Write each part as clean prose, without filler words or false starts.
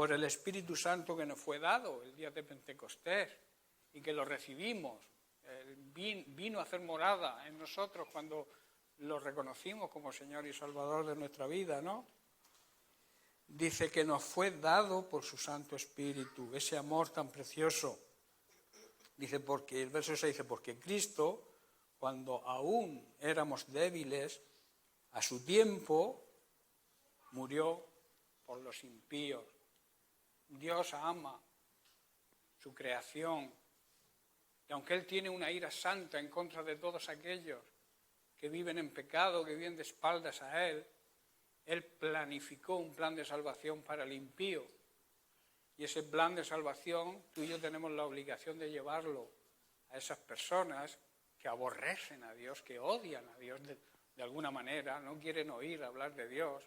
por el Espíritu Santo que nos fue dado el día de Pentecostés y que lo recibimos. Vino a hacer morada en nosotros cuando lo reconocimos como Señor y Salvador de nuestra vida, ¿no? Dice que nos fue dado por su Santo Espíritu, ese amor tan precioso. Dice, porque el verso 6 dice, porque Cristo, cuando aún éramos débiles, a su tiempo murió por los impíos. Dios ama su creación, y aunque Él tiene una ira santa en contra de todos aquellos que viven en pecado, que viven de espaldas a Él, Él planificó un plan de salvación para el impío. Y ese plan de salvación, tú y yo tenemos la obligación de llevarlo a esas personas que aborrecen a Dios, que odian a Dios de alguna manera, no quieren oír hablar de Dios,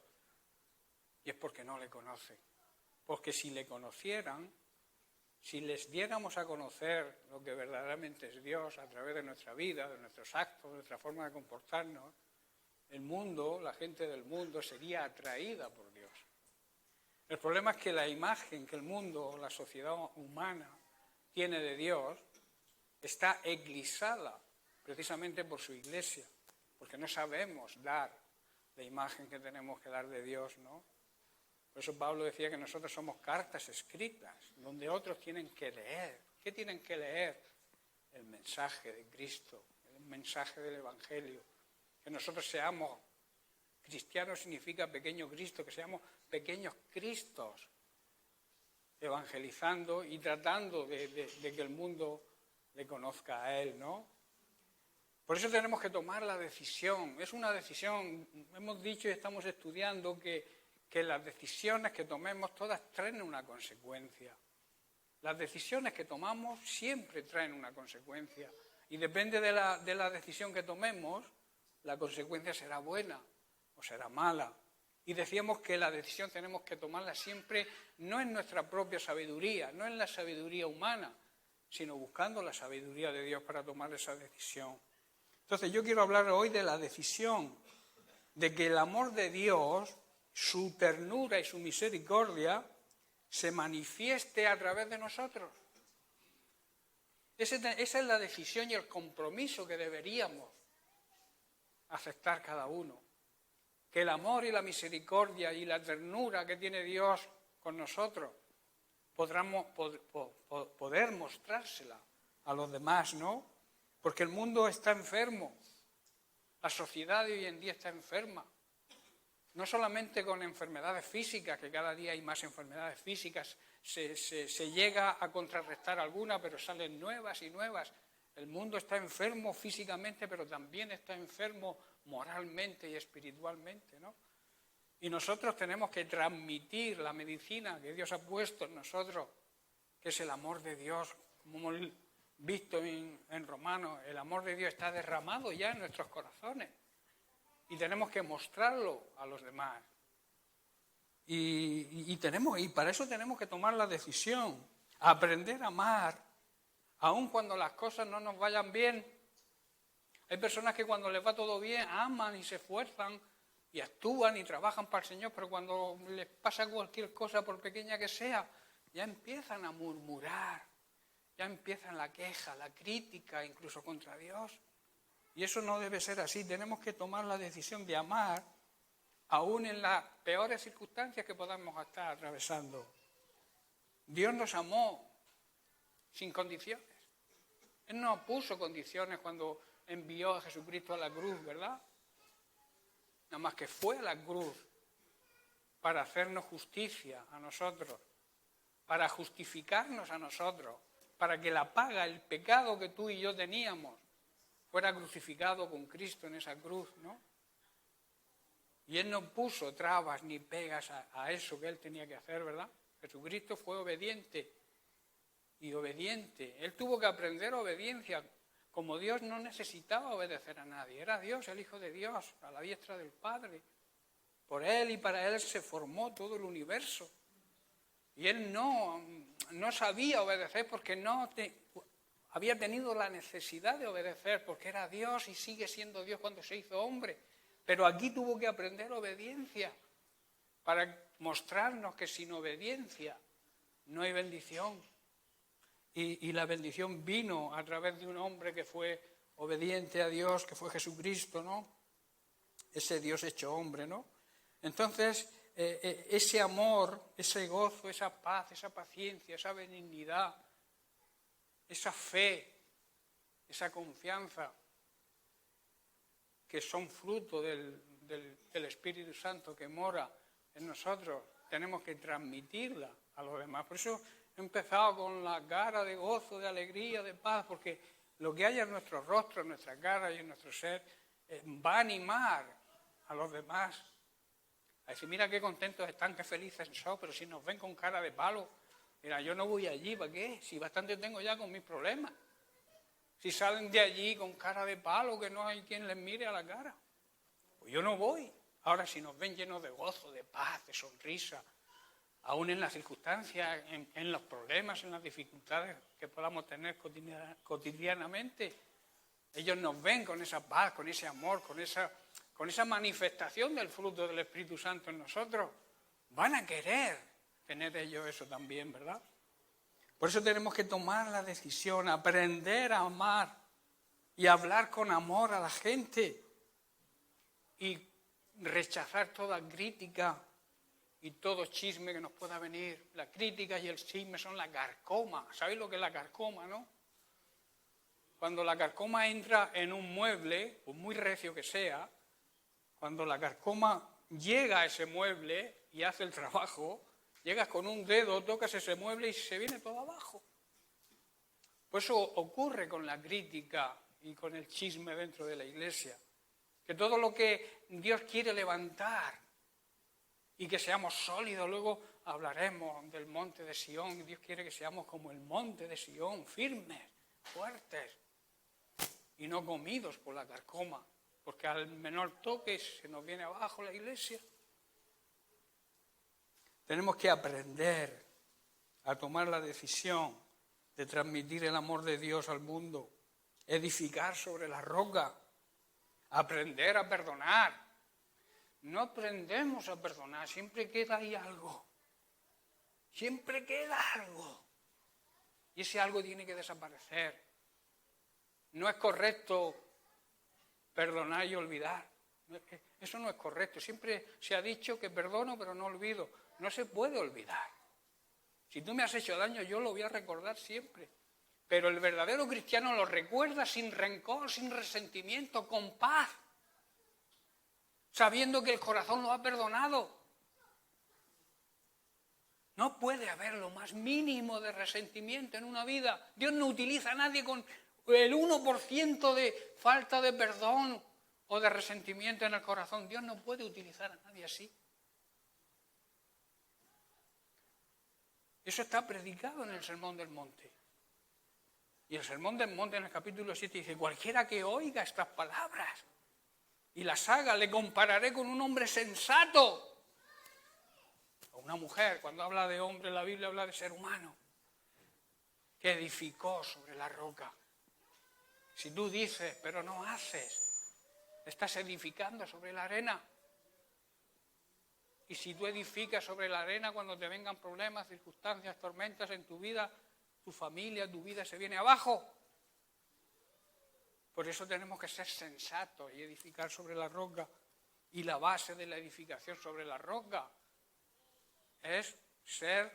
y es porque no le conocen. Porque si le conocieran, si les diéramos a conocer lo que verdaderamente es Dios a través de nuestra vida, de nuestros actos, de nuestra forma de comportarnos, el mundo, la gente del mundo sería atraída por Dios. El problema es que la imagen que el mundo, la sociedad humana tiene de Dios está eclipsada precisamente por su iglesia, porque no sabemos dar la imagen que tenemos que dar de Dios, ¿no? Por eso Pablo decía que nosotros somos cartas escritas, donde otros tienen que leer. ¿Qué tienen que leer? El mensaje de Cristo, el mensaje del Evangelio. Que nosotros seamos cristianos significa pequeño Cristo, que seamos pequeños Cristos, evangelizando y tratando de que el mundo le conozca a Él, ¿no? Por eso tenemos que tomar la decisión. Es una decisión, hemos dicho y estamos estudiando que las decisiones que tomemos todas traen una consecuencia. Las decisiones que tomamos siempre traen una consecuencia. Y depende de la decisión que tomemos, la consecuencia será buena o será mala. Y decíamos que la decisión tenemos que tomarla siempre no en nuestra propia sabiduría, no en la sabiduría humana, sino buscando la sabiduría de Dios para tomar esa decisión. Entonces yo quiero hablar hoy de la decisión de que el amor de Dios, su ternura y su misericordia se manifieste a través de nosotros. Esa es la decisión y el compromiso que deberíamos aceptar cada uno. Que el amor y la misericordia y la ternura que tiene Dios con nosotros poder mostrársela a los demás, ¿no? Porque el mundo está enfermo, la sociedad de hoy en día está enferma. No solamente con enfermedades físicas, que cada día hay más enfermedades físicas, se llega a contrarrestar algunas, pero salen nuevas y nuevas. El mundo está enfermo físicamente, pero también está enfermo moralmente y espiritualmente, ¿no? Y nosotros tenemos que transmitir la medicina que Dios ha puesto en nosotros, que es el amor de Dios, como hemos visto en Romanos, el amor de Dios está derramado ya en nuestros corazones. Y tenemos que mostrarlo a los demás. Y para eso tenemos que tomar la decisión, aprender a amar, aun cuando las cosas no nos vayan bien. Hay personas que cuando les va todo bien aman y se esfuerzan y actúan y trabajan para el Señor, pero cuando les pasa cualquier cosa, por pequeña que sea, ya empiezan a murmurar, ya empiezan la queja, la crítica, incluso contra Dios. Y eso no debe ser así. Tenemos que tomar la decisión de amar aún en las peores circunstancias que podamos estar atravesando. Dios nos amó sin condiciones. Él no puso condiciones cuando envió a Jesucristo a la cruz, ¿verdad? Nada más que fue a la cruz para hacernos justicia a nosotros, para justificarnos a nosotros, para que la paga, el pecado que tú y yo teníamos, fuera crucificado con Cristo en esa cruz, ¿no? Y Él no puso trabas ni pegas a eso que Él tenía que hacer, ¿verdad? Jesucristo fue obediente y obediente. Él tuvo que aprender obediencia. Como Dios no necesitaba obedecer a nadie. Era Dios, el Hijo de Dios, a la diestra del Padre. Por Él y para Él se formó todo el universo. Y Él no sabía obedecer porque había tenido la necesidad de obedecer, porque era Dios y sigue siendo Dios cuando se hizo hombre. Pero aquí tuvo que aprender obediencia para mostrarnos que sin obediencia no hay bendición. Y la bendición vino a través de un hombre que fue obediente a Dios, que fue Jesucristo, ¿no? Ese Dios hecho hombre, ¿no? Entonces, ese amor, ese gozo, esa paz, esa paciencia, esa benignidad, esa fe, esa confianza, que son fruto del Espíritu Santo que mora en nosotros, tenemos que transmitirla a los demás. Por eso he empezado con la cara de gozo, de alegría, de paz, porque lo que hay en nuestros rostros, en nuestra cara y en nuestro ser, va a animar a los demás. A decir, mira qué contentos están, qué felices son, pero si nos ven con cara de palo, mira, yo no voy allí, ¿para qué? Si bastante tengo ya con mis problemas. Si salen de allí con cara de palo, que no hay quien les mire a la cara, pues yo no voy. Ahora, si nos ven llenos de gozo, de paz, de sonrisa, aún en las circunstancias, en los problemas, en las dificultades que podamos tener cotidianamente, ellos nos ven con esa paz, con ese amor, con esa manifestación del fruto del Espíritu Santo en nosotros. Van a querer tener ellos eso también, ¿verdad? Por eso tenemos que tomar la decisión, aprender a amar y hablar con amor a la gente y rechazar toda crítica y todo chisme que nos pueda venir. La crítica y el chisme son la carcoma. ¿Sabéis lo que es la carcoma, no? Cuando la carcoma entra en un mueble, por muy recio que sea, cuando la carcoma llega a ese mueble y hace el trabajo, llegas con un dedo, tocas ese mueble y se viene todo abajo. Por eso ocurre con la crítica y con el chisme dentro de la iglesia. Que todo lo que Dios quiere levantar y que seamos sólidos, luego hablaremos del monte de Sión. Dios quiere que seamos como el monte de Sión, firmes, fuertes y no comidos por la carcoma, porque al menor toque se nos viene abajo la iglesia. Tenemos que aprender a tomar la decisión de transmitir el amor de Dios al mundo, edificar sobre la roca, aprender a perdonar. No aprendemos a perdonar, siempre queda ahí algo. Siempre queda algo. Y ese algo tiene que desaparecer. No es correcto perdonar y olvidar. Eso no es correcto. Siempre se ha dicho que perdono pero no olvido. No se puede olvidar. Si tú me has hecho daño, yo lo voy a recordar siempre. Pero el verdadero cristiano lo recuerda sin rencor, sin resentimiento, con paz, sabiendo que el corazón lo ha perdonado. No puede haber lo más mínimo de resentimiento en una vida. Dios no utiliza a nadie con el 1% de falta de perdón o de resentimiento en el corazón. Dios no puede utilizar a nadie así. Eso está predicado en el Sermón del Monte. Y el Sermón del Monte en el capítulo 7 dice, cualquiera que oiga estas palabras y las haga, le compararé con un hombre sensato. O una mujer, cuando habla de hombre, la Biblia habla de ser humano, que edificó sobre la roca. Si tú dices, pero no haces, estás edificando sobre la arena. Y si tú edificas sobre la arena, cuando te vengan problemas, circunstancias, tormentas en tu vida, tu familia, tu vida se viene abajo. Por eso tenemos que ser sensatos y edificar sobre la roca. Y la base de la edificación sobre la roca es ser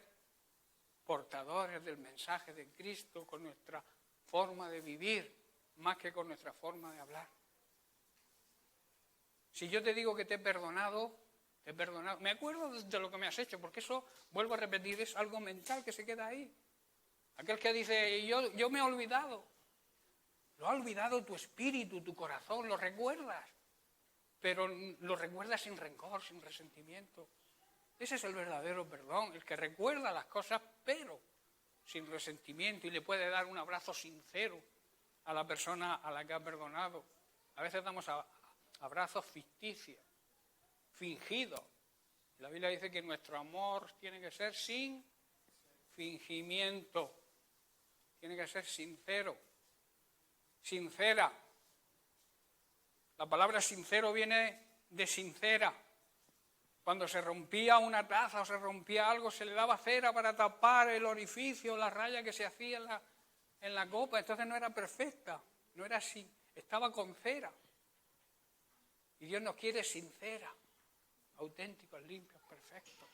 portadores del mensaje de Cristo con nuestra forma de vivir, más que con nuestra forma de hablar. Si yo te digo que te he perdonado, me acuerdo de lo que me has hecho, porque eso, vuelvo a repetir, es algo mental que se queda ahí. Aquel que dice, yo me he olvidado. Lo ha olvidado tu espíritu, tu corazón, lo recuerdas. Pero lo recuerdas sin rencor, sin resentimiento. Ese es el verdadero perdón, el que recuerda las cosas, pero sin resentimiento, y le puede dar un abrazo sincero a la persona a la que ha perdonado. A veces damos abrazos ficticios, fingidos. La Biblia dice que nuestro amor tiene que ser sin fingimiento, tiene que ser sincero, sincera. La palabra sincero viene de sincera, Cuando se rompía una taza o se rompía algo, se le daba cera para tapar el orificio, la raya que se hacía en la copa. Entonces no era perfecta, no era así, estaba con cera. Y Dios nos quiere sin cera, auténticos, limpios, perfectos.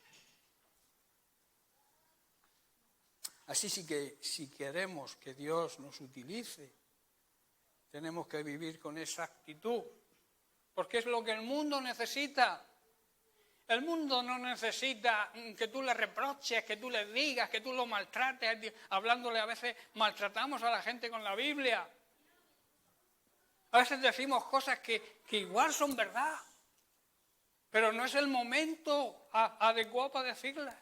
Así sí que si queremos que Dios nos utilice, tenemos que vivir con esa actitud, porque es lo que el mundo necesita. El mundo no necesita que tú le reproches, que tú le digas, que tú lo maltrates. Hablándole a veces maltratamos a la gente con la Biblia. A veces decimos cosas que igual son verdad, pero no es el momento adecuado para decirlas.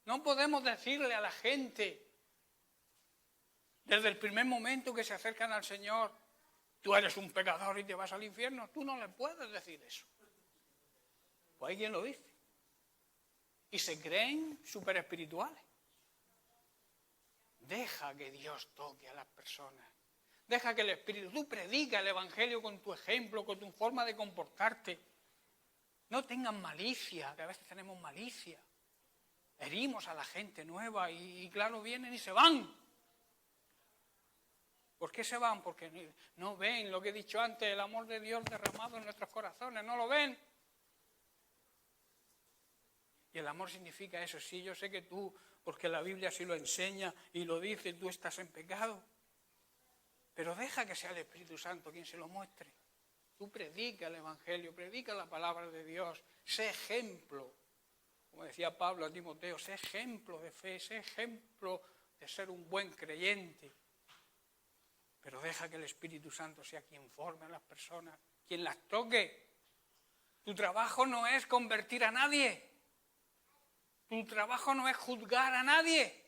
No podemos decirle a la gente, desde el primer momento que se acercan al Señor, tú eres un pecador y te vas al infierno. Tú no le puedes decir eso. Pues hay quien lo dice. Y se creen súper espirituales. Deja que Dios toque a las personas. Deja que el Espíritu, tú predica el Evangelio con tu ejemplo, con tu forma de comportarte. No tengan malicia, que a veces tenemos malicia. Herimos a la gente nueva y claro, vienen y se van. ¿Por qué se van? Porque no ven lo que he dicho antes, el amor de Dios derramado en nuestros corazones, no lo ven. Y el amor significa eso. Sí, yo sé que tú, porque la Biblia sí lo enseña y lo dice, tú estás en pecado. Pero deja que sea el Espíritu Santo quien se lo muestre. Tú predica el Evangelio, predica la palabra de Dios, sé ejemplo. Como decía Pablo a Timoteo, sé ejemplo de fe, sé ejemplo de ser un buen creyente. Pero deja que el Espíritu Santo sea quien forme a las personas, quien las toque. Tu trabajo no es convertir a nadie. Tu trabajo no es juzgar a nadie.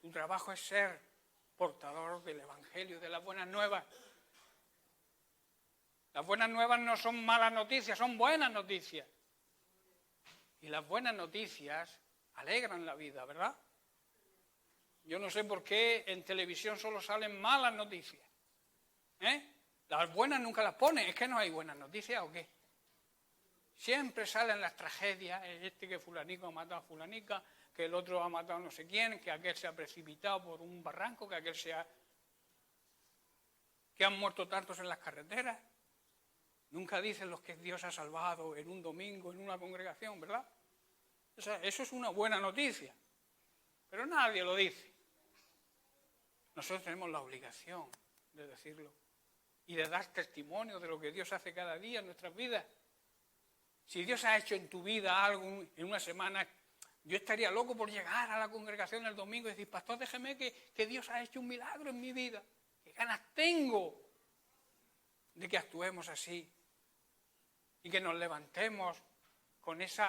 Tu trabajo es ser portador del Evangelio, de las buenas nuevas. Las buenas nuevas no son malas noticias, son buenas noticias. Y las buenas noticias alegran la vida, ¿verdad? Yo no sé por qué en televisión solo salen malas noticias. Las buenas nunca las ponen. ¿Es que no hay buenas noticias o qué? Siempre salen las tragedias, que fulanico ha matado a fulanica, que el otro ha matado a no sé quién, que aquel se ha precipitado por un barranco, que han muerto tantos en las carreteras. Nunca dicen los que Dios ha salvado en un domingo, en una congregación, ¿verdad? O sea, eso es una buena noticia, pero nadie lo dice. Nosotros tenemos la obligación de decirlo y de dar testimonio de lo que Dios hace cada día en nuestras vidas. Si Dios ha hecho en tu vida algo en una semana, yo estaría loco por llegar a la congregación el domingo y decir, pastor, déjeme que Dios ha hecho un milagro en mi vida. ¿Qué ganas tengo de que actuemos así? Y que nos levantemos con ese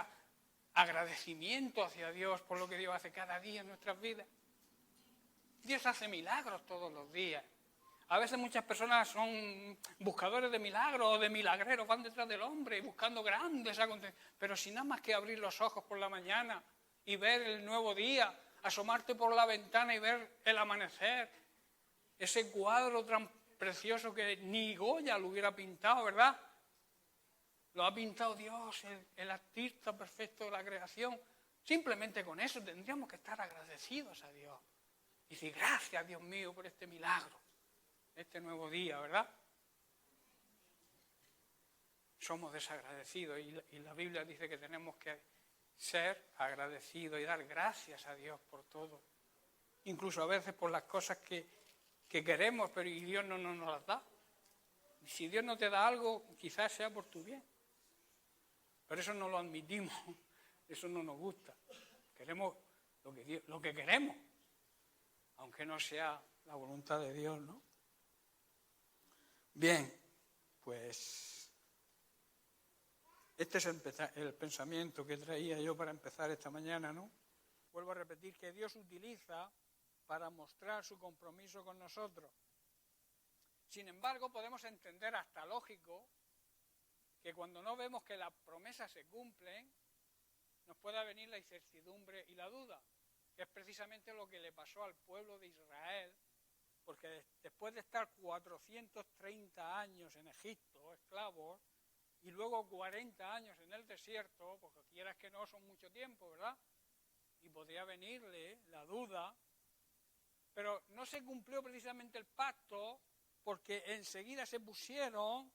agradecimiento hacia Dios por lo que Dios hace cada día en nuestras vidas. Dios hace milagros todos los días. A veces muchas personas son buscadores de milagros o de milagreros, van detrás del hombre buscando grandes acontecimientos. Pero sin nada más que abrir los ojos por la mañana y ver el nuevo día, asomarte por la ventana y ver el amanecer, ese cuadro tan precioso que ni Goya lo hubiera pintado, ¿verdad? Lo ha pintado Dios, el artista perfecto de la creación. Simplemente con eso tendríamos que estar agradecidos a Dios. Y decir, gracias, Dios mío, por este milagro, este nuevo día, ¿verdad? Somos desagradecidos y la Biblia dice que tenemos que ser agradecidos y dar gracias a Dios por todo. Incluso a veces por las cosas que queremos, pero y Dios no nos las da. Y si Dios no te da algo, quizás sea por tu bien. Pero eso no lo admitimos, eso no nos gusta. Queremos lo que queremos, aunque no sea la voluntad de Dios, ¿no? Bien, pues este es el pensamiento que traía yo para empezar esta mañana, ¿no? Vuelvo a repetir que Dios utiliza para mostrar su compromiso con nosotros. Sin embargo, podemos entender hasta lógico que cuando no vemos que las promesas se cumplen, nos pueda venir la incertidumbre y la duda, que es precisamente lo que le pasó al pueblo de Israel, porque después de estar 430 años en Egipto, esclavos, y luego 40 años en el desierto, porque quieras que no son mucho tiempo, ¿verdad? Y podría venirle la duda, pero no se cumplió precisamente el pacto porque enseguida se pusieron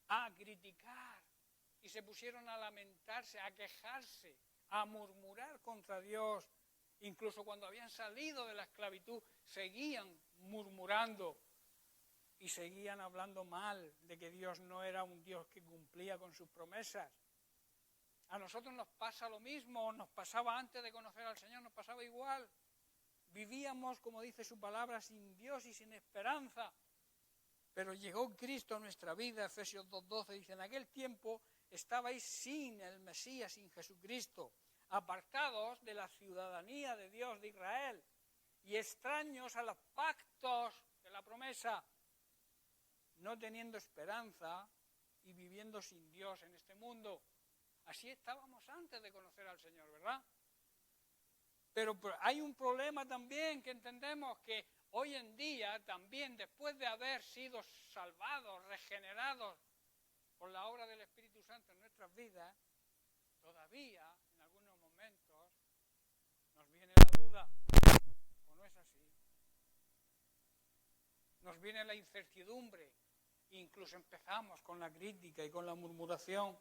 a criticar y se pusieron a lamentarse, a quejarse, a murmurar contra Dios. Incluso cuando habían salido de la esclavitud, seguían murmurando y seguían hablando mal de que Dios no era un Dios que cumplía con sus promesas. A nosotros nos pasa lo mismo, nos pasaba antes de conocer al Señor, nos pasaba igual. Vivíamos, como dice su palabra, sin Dios y sin esperanza. Pero llegó Cristo a nuestra vida, Efesios 2:12, dice, en aquel tiempo estabais sin el Mesías, sin Jesucristo, apartados de la ciudadanía de Dios de Israel y extraños a los pactos de la promesa, no teniendo esperanza y viviendo sin Dios en este mundo. Así estábamos antes de conocer al Señor, ¿verdad? Pero hay un problema también que entendemos, que hoy en día también, después de haber sido salvados, regenerados por la obra del Espíritu Santo en nuestras vidas, todavía en algunos momentos nos viene la duda, ¿o no es así? Nos viene la incertidumbre, incluso empezamos con la crítica y con la murmuración.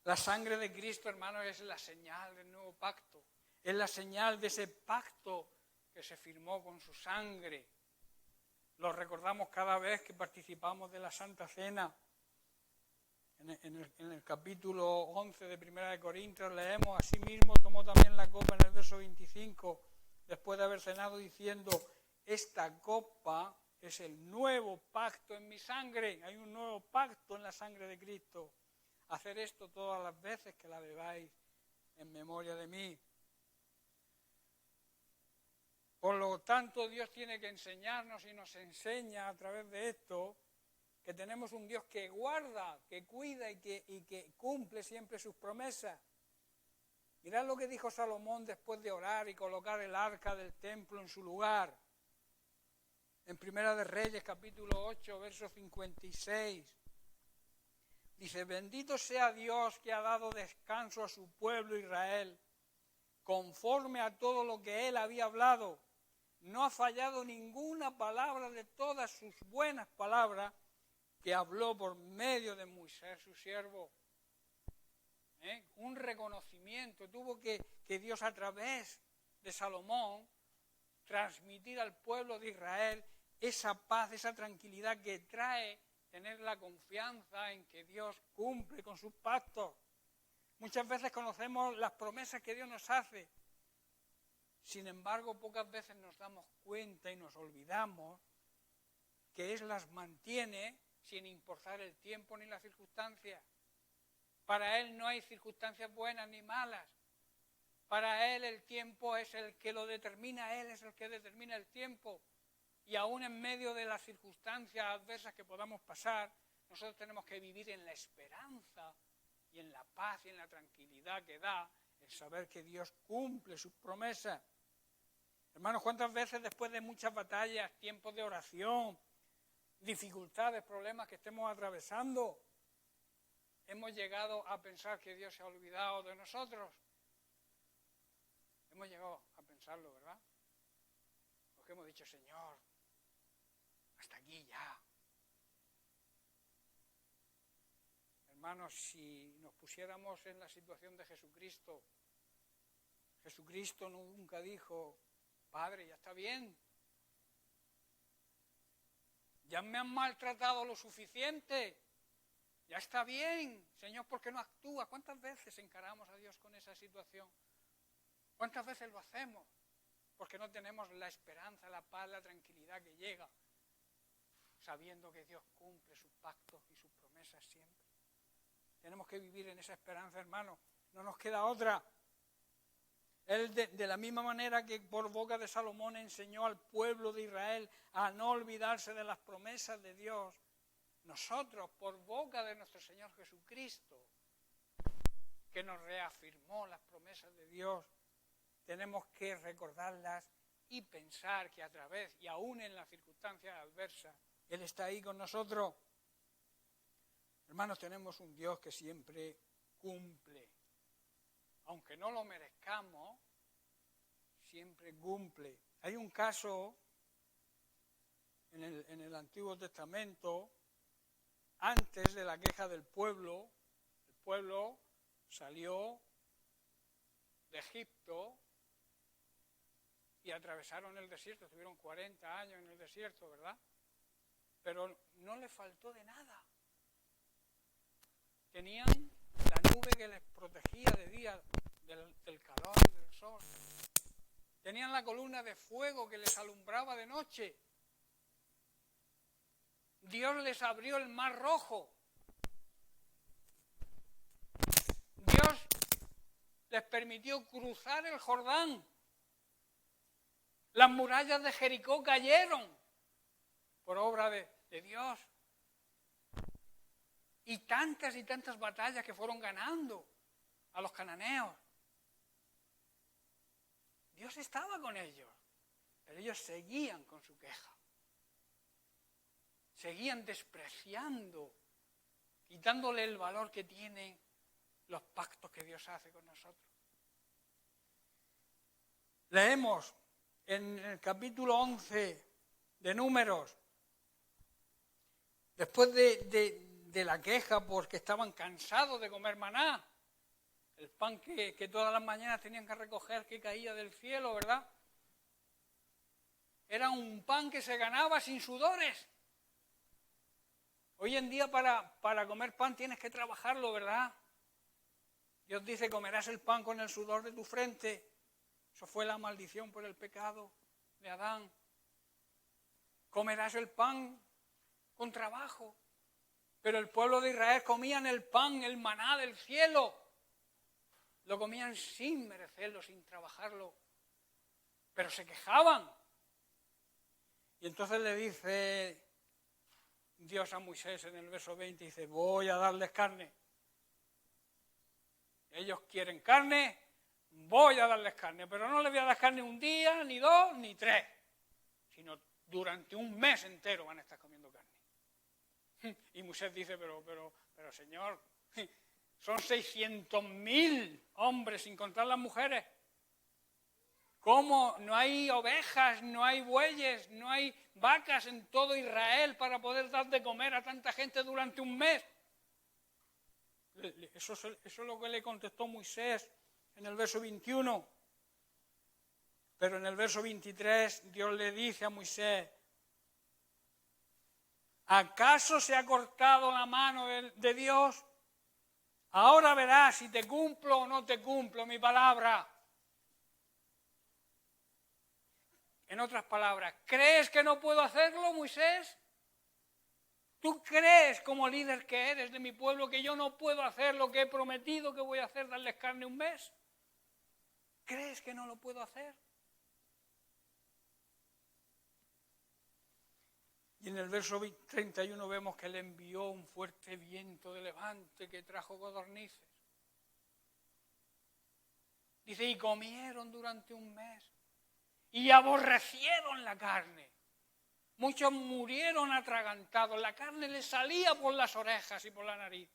La sangre de Cristo, hermanos, es la señal del nuevo pacto, es la señal de ese pacto que se firmó con su sangre. Lo recordamos cada vez que participamos de la Santa Cena. En el capítulo 11 de 1 de Corintios leemos, asimismo tomó también la copa en el verso 25, después de haber cenado, diciendo, esta copa es el nuevo pacto en mi sangre. Hay un nuevo pacto en la sangre de Cristo. Hacer esto todas las veces que la bebáis en memoria de mí. Por lo tanto, Dios tiene que enseñarnos y nos enseña a través de esto que tenemos un Dios que guarda, que cuida y que cumple siempre sus promesas. Mirad lo que dijo Salomón después de orar y colocar el arca del templo en su lugar. En Primera de Reyes, capítulo 8, verso 56. Dice, bendito sea Dios que ha dado descanso a su pueblo Israel, conforme a todo lo que él había hablado. No ha fallado ninguna palabra de todas sus buenas palabras que habló por medio de Moisés, su siervo. Un reconocimiento tuvo que Dios, a través de Salomón, transmitir al pueblo de Israel esa paz, esa tranquilidad que trae tener la confianza en que Dios cumple con sus pactos. Muchas veces conocemos las promesas que Dios nos hace. Sin embargo, pocas veces nos damos cuenta y nos olvidamos que Él las mantiene sin importar el tiempo ni las circunstancias. Para Él no hay circunstancias buenas ni malas. Para Él el tiempo es el que lo determina, Él es el que determina el tiempo. Y aún en medio de las circunstancias adversas que podamos pasar, nosotros tenemos que vivir en la esperanza y en la paz y en la tranquilidad que da el saber que Dios cumple sus promesas. Hermanos, ¿cuántas veces después de muchas batallas, tiempos de oración, dificultades, problemas que estemos atravesando, hemos llegado a pensar que Dios se ha olvidado de nosotros? Hemos llegado a pensarlo, ¿verdad? Porque hemos dicho, Señor, hasta aquí ya. Hermanos, si nos pusiéramos en la situación de Jesucristo, Jesucristo nunca dijo, Padre, ya está bien, ya me han maltratado lo suficiente, ya está bien, Señor, ¿por qué no actúa? ¿Cuántas veces encaramos a Dios con esa situación? ¿Cuántas veces lo hacemos? Porque no tenemos la esperanza, la paz, la tranquilidad que llega, sabiendo que Dios cumple sus pactos y sus promesas siempre. Tenemos que vivir en esa esperanza, hermano, no nos queda otra. Él de la misma manera que por boca de Salomón enseñó al pueblo de Israel a no olvidarse de las promesas de Dios, nosotros por boca de nuestro Señor Jesucristo, que nos reafirmó las promesas de Dios, tenemos que recordarlas y pensar que a través y aún en las circunstancias adversas, Él está ahí con nosotros. Hermanos, tenemos un Dios que siempre cumple. Aunque no lo merezcamos, siempre cumple. Hay un caso en el Antiguo Testamento, antes de la queja del pueblo. El pueblo salió de Egipto y atravesaron el desierto. Estuvieron 40 años en el desierto, ¿verdad? Pero no les faltó de nada. Tenían la nube que les protegía de día del calor y del sol. Tenían la columna de fuego que les alumbraba de noche. Dios les abrió el mar Rojo. Dios les permitió cruzar el Jordán. Las murallas de Jericó cayeron por obra de Dios. Y tantas batallas que fueron ganando a los cananeos. Dios estaba con ellos, pero ellos seguían con su queja. Seguían despreciando, quitándole el valor que tienen los pactos que Dios hace con nosotros. Leemos en el capítulo 11 de Números, después de la queja porque estaban cansados de comer maná, el pan que todas las mañanas tenían que recoger que caía del cielo, ¿verdad? Era un pan que se ganaba sin sudores. Hoy en día para comer pan tienes que trabajarlo, ¿verdad? Dios dice, comerás el pan con el sudor de tu frente. Eso fue la maldición por el pecado de Adán. Comerás el pan con trabajo. Pero el pueblo de Israel comían el pan, el maná del cielo. Lo comían sin merecerlo, sin trabajarlo. Pero se quejaban. Y entonces le dice Dios a Moisés en el verso 20, dice, voy a darles carne. Ellos quieren carne, voy a darles carne, pero no les voy a dar carne un día, ni dos, ni tres, sino durante un mes entero van a estar comiendo carne. Y Moisés dice, pero Señor, son 600.000 hombres, sin contar las mujeres. ¿Cómo? No hay ovejas, no hay bueyes, no hay vacas en todo Israel para poder dar de comer a tanta gente durante un mes. Eso es lo que le contestó Moisés en el verso 21. Pero en el verso 23 Dios le dice a Moisés, ¿acaso se ha cortado la mano de Dios? Ahora verás si te cumplo o no te cumplo mi palabra. En otras palabras, ¿crees que no puedo hacerlo, Moisés? ¿Tú crees, como líder que eres de mi pueblo, que yo no puedo hacer lo que he prometido que voy a hacer, darles carne un mes? ¿Crees que no lo puedo hacer? Y en el verso 31 vemos que le envió un fuerte viento de levante que trajo codornices. Dice, y comieron durante un mes y aborrecieron la carne. Muchos murieron atragantados, la carne les salía por las orejas y por la nariz.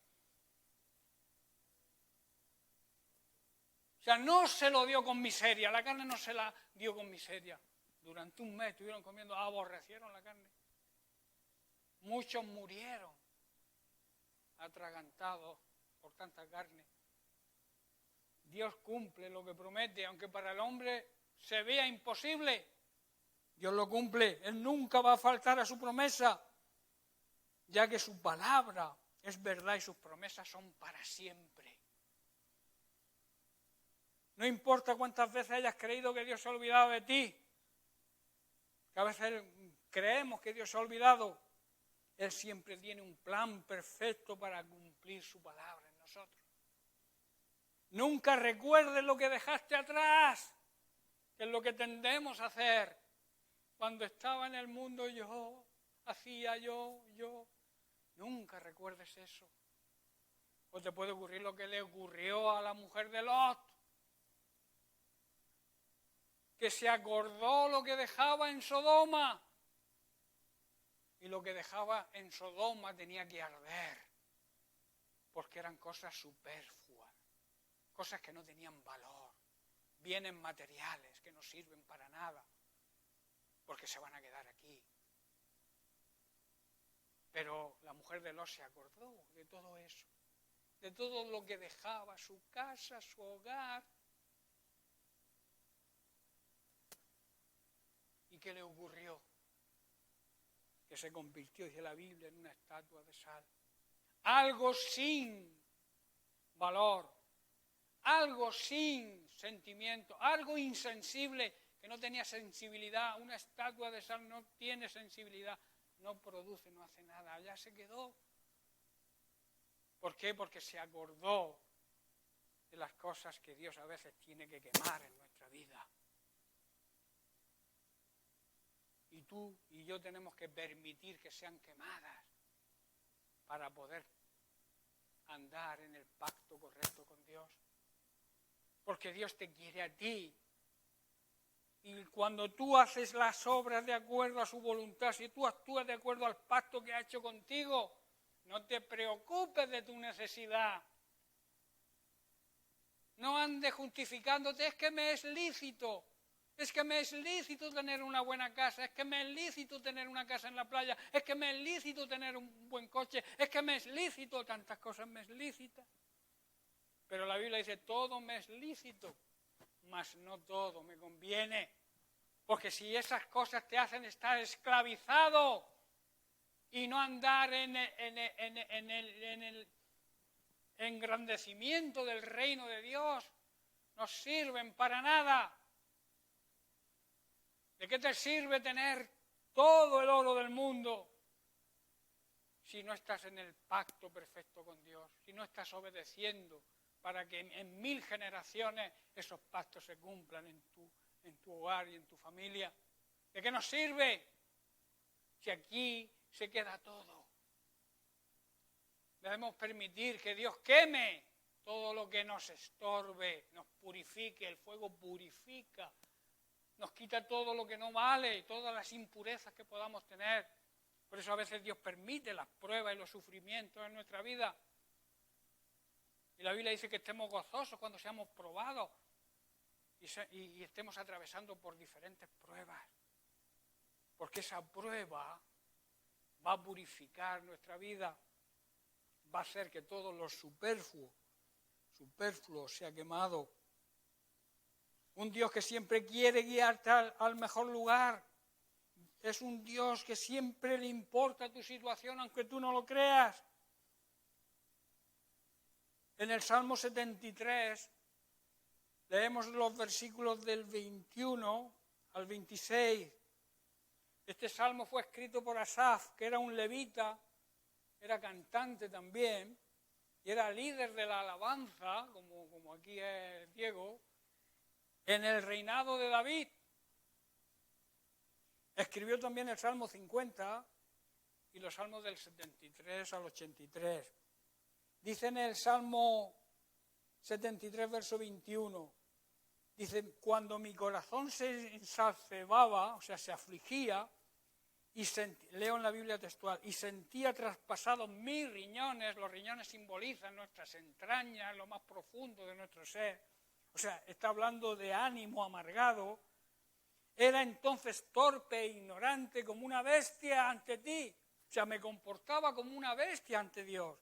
O sea, no se lo dio con miseria, la carne no se la dio con miseria. Durante un mes estuvieron comiendo, aborrecieron la carne. Muchos murieron atragantados por tanta carne. Dios cumple lo que promete, aunque para el hombre se vea imposible. Dios lo cumple, Él nunca va a faltar a su promesa, ya que su palabra es verdad y sus promesas son para siempre. No importa cuántas veces hayas creído que Dios se ha olvidado de ti, que a veces creemos que Dios se ha olvidado, Él siempre tiene un plan perfecto para cumplir su palabra en nosotros. Nunca recuerdes lo que dejaste atrás, que es lo que tendemos a hacer. Cuando estaba en el mundo yo, hacía yo. Nunca recuerdes eso. O te puede ocurrir lo que le ocurrió a la mujer de Lot, que se acordó lo que dejaba en Sodoma. Y lo que dejaba en Sodoma tenía que arder. porque eran cosas superfluas, cosas que no tenían valor, bienes materiales que no sirven para nada, porque se van a quedar aquí. Pero la mujer de Lot se acordó de todo eso, de todo lo que dejaba, su casa, su hogar. ¿Y qué le ocurrió? Que se convirtió, dice la Biblia, en una estatua de sal. Algo sin valor, algo sin sentimiento, algo insensible, que no tenía sensibilidad. Una estatua de sal no tiene sensibilidad, no produce, no hace nada. Allá se quedó. ¿Por qué? Porque se acordó de las cosas que Dios a veces tiene que quemar en nuestra vida. Y tú y yo tenemos que permitir que sean quemadas para poder andar en el pacto correcto con Dios. Porque Dios te quiere a ti. Y cuando tú haces las obras de acuerdo a su voluntad, si tú actúas de acuerdo al pacto que ha hecho contigo, no te preocupes de tu necesidad. No andes justificándote, es que me es lícito. Es que me es lícito tener una buena casa, es que me es lícito tener una casa en la playa, es que me es lícito tener un buen coche, es que me es lícito, tantas cosas me es lícita. Pero la Biblia dice, todo me es lícito, mas no todo me conviene. Porque si esas cosas te hacen estar esclavizado y no andar en el engrandecimiento del reino de Dios, no sirven para nada. ¿De qué te sirve tener todo el oro del mundo si no estás en el pacto perfecto con Dios, si no estás obedeciendo para que en 1000 generaciones esos pactos se cumplan en tu hogar y en tu familia? ¿De qué nos sirve si aquí se queda todo? Debemos permitir que Dios queme todo lo que nos estorbe, nos purifique, el fuego purifica. Nos quita todo lo que no vale, todas las impurezas que podamos tener. Por eso a veces Dios permite las pruebas y los sufrimientos en nuestra vida. Y la Biblia dice que estemos gozosos cuando seamos probados y estemos atravesando por diferentes pruebas. Porque esa prueba va a purificar nuestra vida, va a hacer que todo lo superfluo sea quemado. Un Dios que siempre quiere guiarte al mejor lugar. Es un Dios que siempre le importa tu situación, aunque tú no lo creas. En el Salmo 73, leemos los versículos del 21 al 26. Este salmo fue escrito por Asaf, que era un levita, era cantante también, y era líder de la alabanza, como aquí es Diego, en el reinado de David. Escribió también el Salmo 50 y los salmos del 73 al 83. Dice en el Salmo 73, verso 21, dice, cuando mi corazón se ensalcebaba, o sea, se afligía, leo en la Biblia textual, y sentía traspasados mis riñones, los riñones simbolizan nuestras entrañas, lo más profundo de nuestro ser, o sea, está hablando de ánimo amargado, era entonces torpe e ignorante como una bestia ante ti, o sea, me comportaba como una bestia ante Dios.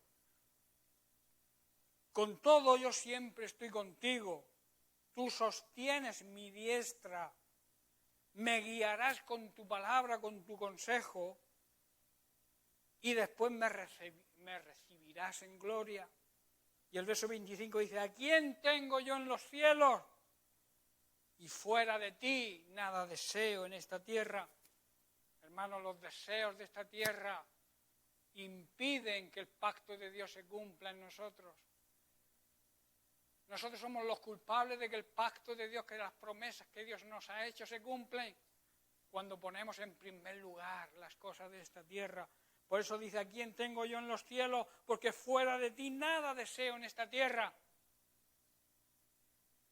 Con todo yo siempre estoy contigo, tú sostienes mi diestra, me guiarás con tu palabra, con tu consejo, y después me recibirás en gloria. Y el verso 25 dice, ¿a quién tengo yo en los cielos? Y fuera de ti nada deseo en esta tierra. Hermanos, los deseos de esta tierra impiden que el pacto de Dios se cumpla en nosotros. Nosotros somos los culpables de que el pacto de Dios, que las promesas que Dios nos ha hecho se cumplen cuando ponemos en primer lugar las cosas de esta tierra. Por eso dice, ¿a quién tengo yo en los cielos? Porque fuera de ti nada deseo en esta tierra.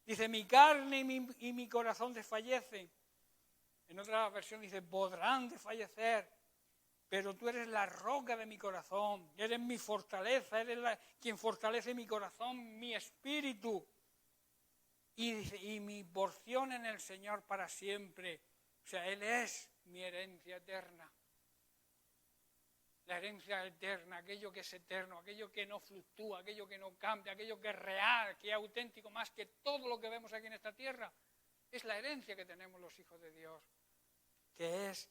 Dice, mi carne y mi corazón desfallecen. En otra versión dice, podrán desfallecer, pero tú eres la roca de mi corazón, eres mi fortaleza, eres quien fortalece mi corazón, mi espíritu y mi porción en el Señor para siempre. O sea, Él es mi herencia eterna. La herencia eterna, aquello que es eterno, aquello que no fluctúa, aquello que no cambia, aquello que es real, que es auténtico, más que todo lo que vemos aquí en esta tierra, es la herencia que tenemos los hijos de Dios, que es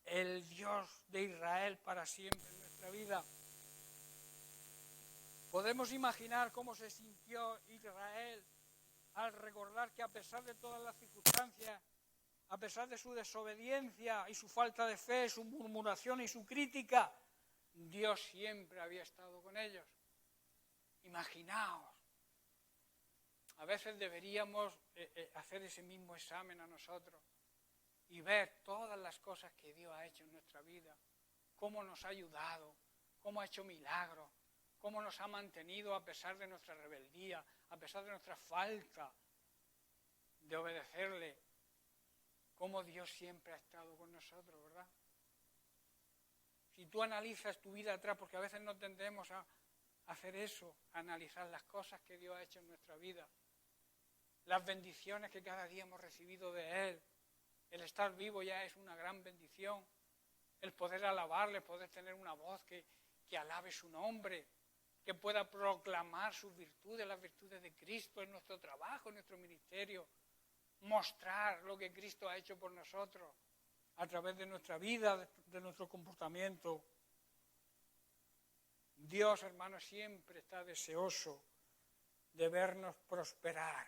el Dios de Israel para siempre en nuestra vida. Podemos imaginar cómo se sintió Israel al recordar que a pesar de todas las circunstancias, a pesar de su desobediencia y su falta de fe, su murmuración y su crítica, Dios siempre había estado con ellos. Imaginaos. A veces deberíamos hacer ese mismo examen a nosotros y ver todas las cosas que Dios ha hecho en nuestra vida, cómo nos ha ayudado, cómo ha hecho milagros, cómo nos ha mantenido a pesar de nuestra rebeldía, a pesar de nuestra falta de obedecerle, cómo Dios siempre ha estado con nosotros, ¿verdad? Si tú analizas tu vida atrás, porque a veces no tendemos a hacer eso, a analizar las cosas que Dios ha hecho en nuestra vida, las bendiciones que cada día hemos recibido de Él. El estar vivo ya es una gran bendición. El poder alabarle, poder tener una voz que alabe su nombre, que pueda proclamar sus virtudes, las virtudes de Cristo en nuestro trabajo, en nuestro ministerio, mostrar lo que Cristo ha hecho por nosotros a través de nuestra vida, de nuestro comportamiento. Dios, hermanos, siempre está deseoso de vernos prosperar,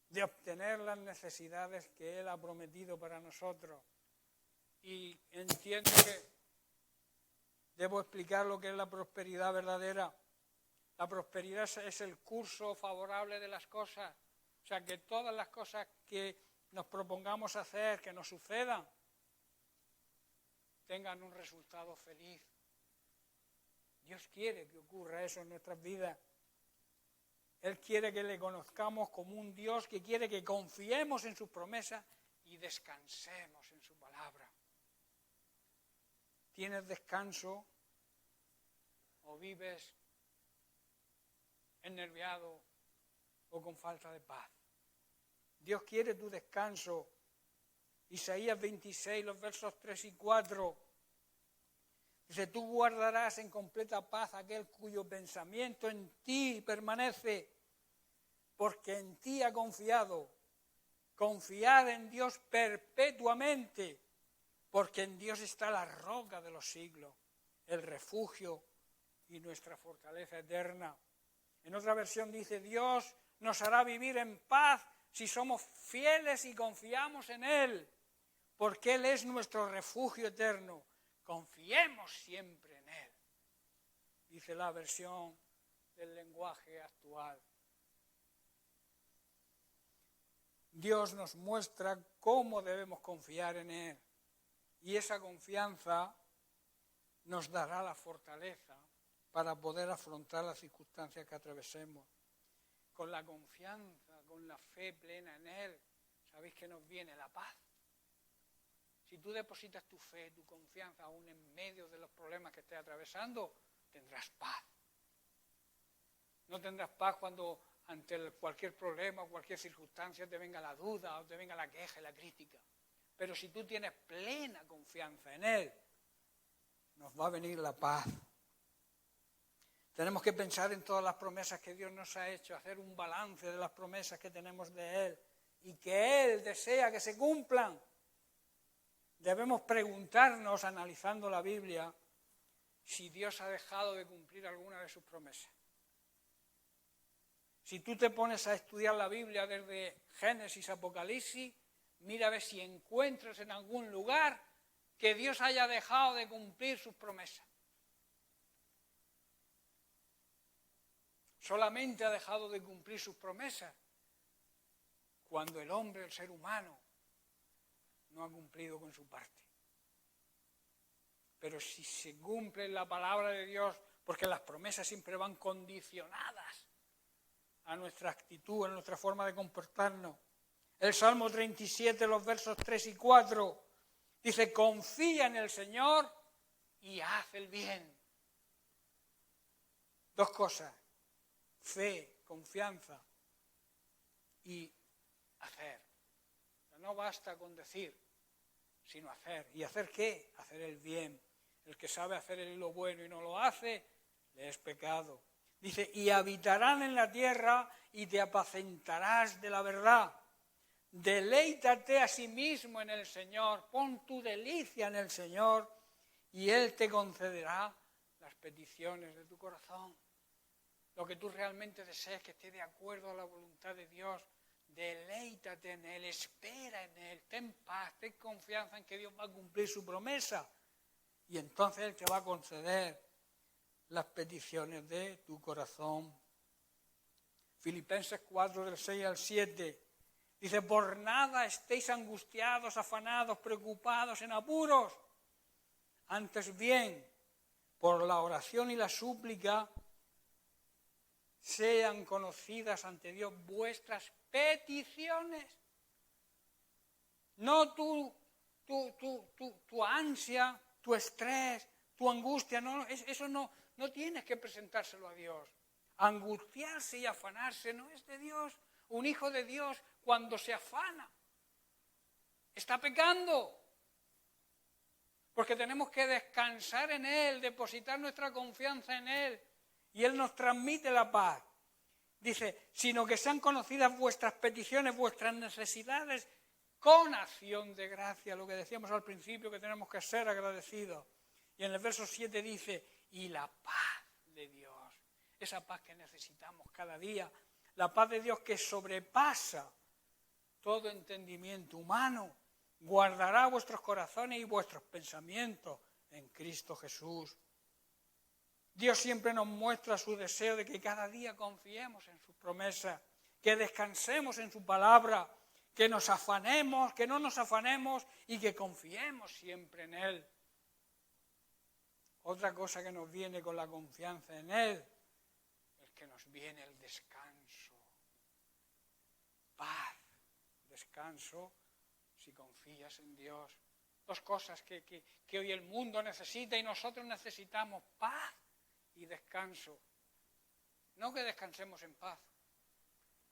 de obtener las necesidades que Él ha prometido para nosotros. Y entiendo que debo explicar lo que es la prosperidad verdadera. La prosperidad es el curso favorable de las cosas. O sea, que todas las cosas que nos propongamos hacer, que nos sucedan, tengan un resultado feliz. Dios quiere que ocurra eso en nuestras vidas. Él quiere que le conozcamos como un Dios que quiere que confiemos en sus promesas y descansemos en su palabra. ¿Tienes descanso o vives ennerviado o con falta de paz? Dios quiere tu descanso. Isaías 26, los versos 3 y 4. Dice, tú guardarás en completa paz aquel cuyo pensamiento en ti permanece, porque en ti ha confiado. Confiad en Dios perpetuamente, porque en Dios está la roca de los siglos, el refugio y nuestra fortaleza eterna. En otra versión dice, Dios nos hará vivir en paz si somos fieles y confiamos en Él, porque Él es nuestro refugio eterno. Confiemos siempre en Él, dice la versión del lenguaje actual. Dios nos muestra cómo debemos confiar en Él, y esa confianza nos dará la fortaleza para poder afrontar las circunstancias que atravesemos. Con la confianza, con la fe plena en Él, ¿sabéis que nos viene la paz? Si tú depositas tu fe, tu confianza, aún en medio de los problemas que estés atravesando, tendrás paz. No tendrás paz cuando ante cualquier problema o cualquier circunstancia te venga la duda o te venga la queja y la crítica. Pero si tú tienes plena confianza en Él, nos va a venir la paz. Tenemos que pensar en todas las promesas que Dios nos ha hecho, hacer un balance de las promesas que tenemos de Él y que Él desea que se cumplan. Debemos preguntarnos, analizando la Biblia, si Dios ha dejado de cumplir alguna de sus promesas. Si tú te pones a estudiar la Biblia desde Génesis, Apocalipsis, mira a ver si encuentras en algún lugar que Dios haya dejado de cumplir sus promesas. Solamente ha dejado de cumplir sus promesas cuando el hombre, el ser humano, no ha cumplido con su parte. Pero si se cumple la palabra de Dios, porque las promesas siempre van condicionadas a nuestra actitud, a nuestra forma de comportarnos. El Salmo 37, los versos 3 y 4, Dice, confía en el Señor y haz el bien. Dos cosas, fe, confianza y hacer. No basta con decir, sino hacer. ¿Y hacer qué? Hacer el bien. El que sabe hacer lo bueno y no lo hace, le es pecado. Dice, y habitarán en la tierra y te apacentarás de la verdad. Deleítate a sí mismo en el Señor, pon tu delicia en el Señor y Él te concederá las peticiones de tu corazón. Lo que tú realmente desees que esté de acuerdo a la voluntad de Dios, deleítate en Él, espera en Él, ten paz, ten confianza en que Dios va a cumplir su promesa y entonces Él te va a conceder las peticiones de tu corazón. Filipenses 4, del 6 al 7. Dice, por nada estéis angustiados, afanados, preocupados, en apuros. Antes bien, por la oración y la súplica, sean conocidas ante Dios vuestras peticiones. No tu ansia, tu estrés, tu angustia, eso no tienes que presentárselo a Dios. Angustiarse y afanarse no es de Dios. Un hijo de Dios, cuando se afana, está pecando. Porque tenemos que descansar en Él, depositar nuestra confianza en Él. Y Él nos transmite la paz. Dice, sino que sean conocidas vuestras peticiones, vuestras necesidades, con acción de gracia. Lo que decíamos al principio, que tenemos que ser agradecidos. Y en el verso 7 dice, y la paz de Dios. Esa paz que necesitamos cada día. La paz de Dios que sobrepasa todo entendimiento humano, guardará vuestros corazones y vuestros pensamientos en Cristo Jesús. Dios siempre nos muestra su deseo de que cada día confiemos en sus promesas, que descansemos en su palabra, que nos afanemos, que no nos afanemos y que confiemos siempre en Él. Otra cosa que nos viene con la confianza en Él es que nos viene el descanso. Paz, descanso, si confías en Dios. Dos cosas que hoy el mundo necesita y nosotros necesitamos, paz y descanso. No que descansemos en paz,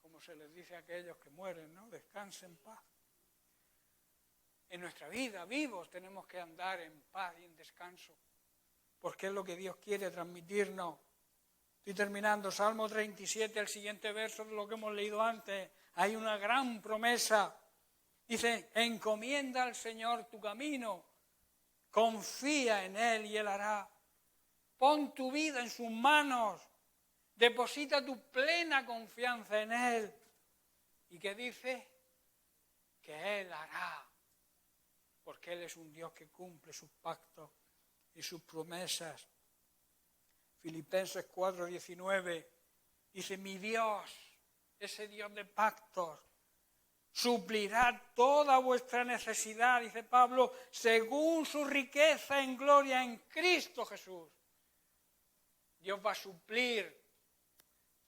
como se les dice a aquellos que mueren, ¿no? Descansen en paz. En nuestra vida, vivos, tenemos que andar en paz y en descanso, porque es lo que Dios quiere transmitirnos. Estoy terminando, Salmo 37, el siguiente verso de lo que hemos leído antes. Hay una gran promesa. Dice, encomienda al Señor tu camino, confía en Él y Él hará. Pon tu vida en sus manos, deposita tu plena confianza en Él. ¿Y qué dice? Que Él hará, porque Él es un Dios que cumple sus pactos y sus promesas. Filipenses 4:19 dice, mi Dios, ese Dios de pactos, suplirá toda vuestra necesidad, dice Pablo, según su riqueza en gloria en Cristo Jesús. Dios va a suplir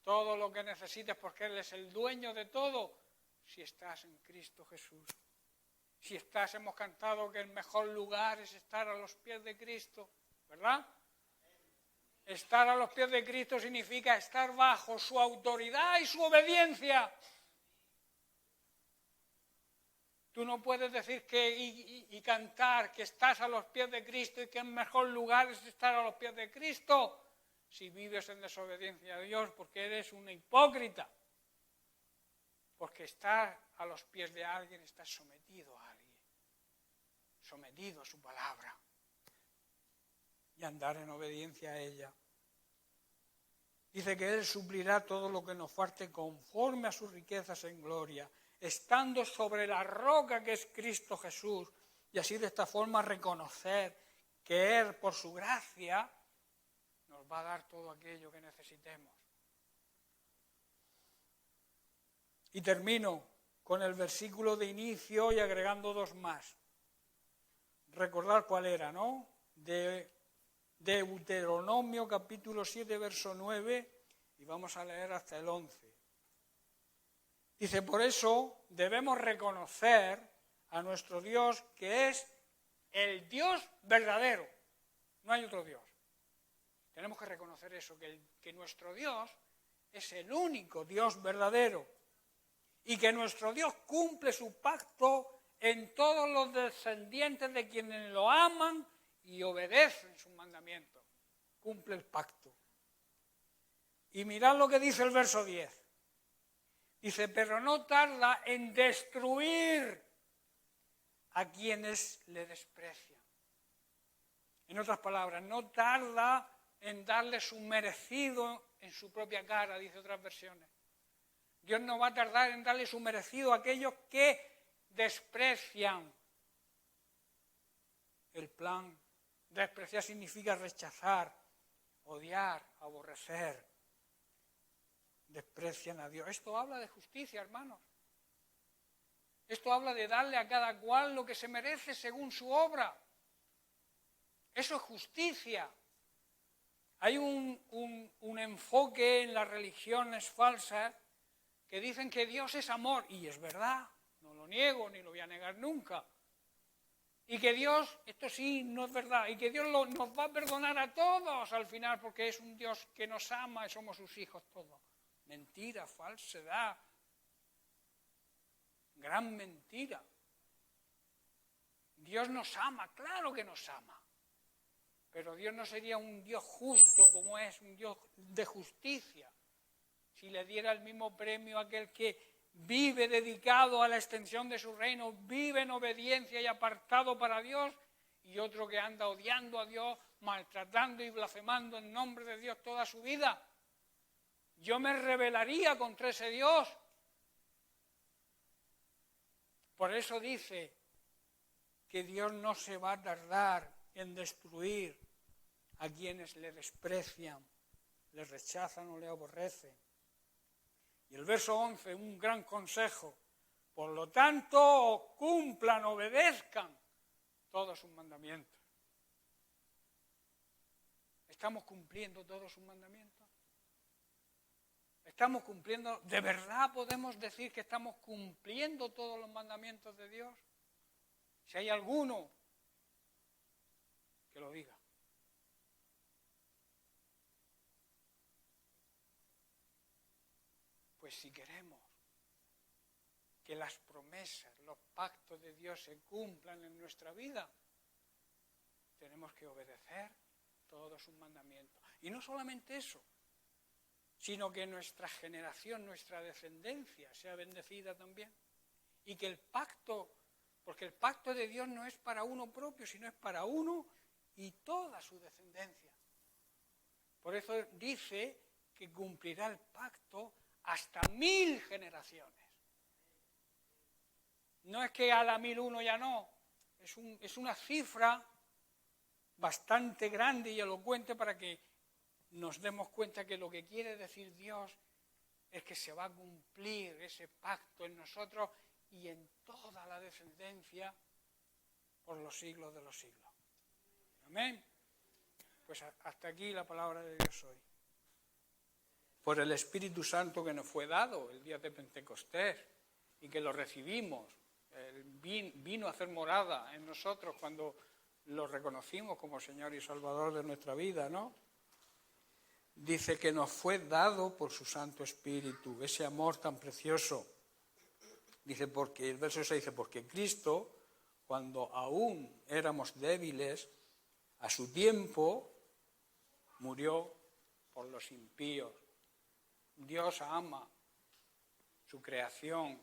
todo lo que necesites porque Él es el dueño de todo si estás en Cristo Jesús. Si estás, hemos cantado que el mejor lugar es estar a los pies de Cristo, ¿verdad? Estar a los pies de Cristo significa estar bajo su autoridad y su obediencia. Tú no puedes decir y cantar que estás a los pies de Cristo y que el mejor lugar es estar a los pies de Cristo si vives en desobediencia a Dios, porque eres una hipócrita. Porque estar a los pies de alguien, estás sometido a alguien, sometido a su palabra y andar en obediencia a ella. Dice que Él suplirá todo lo que nos falte conforme a sus riquezas en gloria, estando sobre la roca que es Cristo Jesús, y así de esta forma reconocer que Él, por su gracia, nos va a dar todo aquello que necesitemos. Y termino con el versículo de inicio y agregando dos más. Recordar cuál era, ¿no? De Deuteronomio capítulo 7, verso 9, y vamos a leer hasta el 11. Dice, por eso debemos reconocer a nuestro Dios que es el Dios verdadero. No hay otro Dios. Tenemos que reconocer eso, que nuestro Dios es el único Dios verdadero y que nuestro Dios cumple su pacto en todos los descendientes de quienes lo aman y obedecen sus mandamientos. Cumple el pacto. Y mirad lo que dice el verso 10. Dice, pero no tarda en destruir a quienes le desprecian. En otras palabras, no tarda en darle su merecido en su propia cara, dice otras versiones. Dios no va a tardar en darle su merecido a aquellos que desprecian el plan. Despreciar significa rechazar, odiar, aborrecer. Desprecian a Dios. Esto habla de justicia, hermanos. Esto habla de darle a cada cual lo que se merece según su obra. Eso es justicia. Hay un enfoque en las religiones falsas que dicen que Dios es amor, y es verdad, no lo niego ni lo voy a negar nunca. Y que Dios, esto sí, no es verdad, y que Dios nos va a perdonar a todos al final porque es un Dios que nos ama y somos sus hijos todos. Mentira, falsedad, gran mentira. Dios nos ama, claro que nos ama. Pero Dios no sería un Dios justo como es, un Dios de justicia, si le diera el mismo premio a aquel que vive dedicado a la extensión de su reino, vive en obediencia y apartado para Dios, y otro que anda odiando a Dios, maltratando y blasfemando en nombre de Dios toda su vida. Yo me rebelaría contra ese Dios. Por eso dice que Dios no se va a tardar en destruir a quienes le desprecian, le rechazan o le aborrecen. Y el verso 11, un gran consejo. Por lo tanto, cumplan, obedezcan todos sus mandamientos. ¿Estamos cumpliendo todos sus mandamientos? ¿Estamos cumpliendo? ¿De verdad podemos decir que estamos cumpliendo todos los mandamientos de Dios? Si hay alguno, que lo diga. Pues si queremos que las promesas, los pactos de Dios se cumplan en nuestra vida, tenemos que obedecer todos sus mandamientos. Y no solamente eso, sino que nuestra generación, nuestra descendencia sea bendecida también. Y que el pacto, porque el pacto de Dios no es para uno propio, sino es para uno y toda su descendencia. Por eso dice que cumplirá el pacto hasta 1000 generaciones. No es que a la 1001 ya no, es una cifra bastante grande y elocuente para que nos demos cuenta que lo que quiere decir Dios es que se va a cumplir ese pacto en nosotros y en toda la descendencia por los siglos de los siglos. Amén. Pues hasta aquí la palabra de Dios hoy. Por el Espíritu Santo que nos fue dado el día de Pentecostés y que lo recibimos, vino a hacer morada en nosotros cuando lo reconocimos como Señor y Salvador de nuestra vida, ¿no? Dice que nos fue dado por su Santo Espíritu, ese amor tan precioso. Dice, porque el verso 6 dice, porque Cristo, cuando aún éramos débiles, a su tiempo murió por los impíos. Dios ama su creación,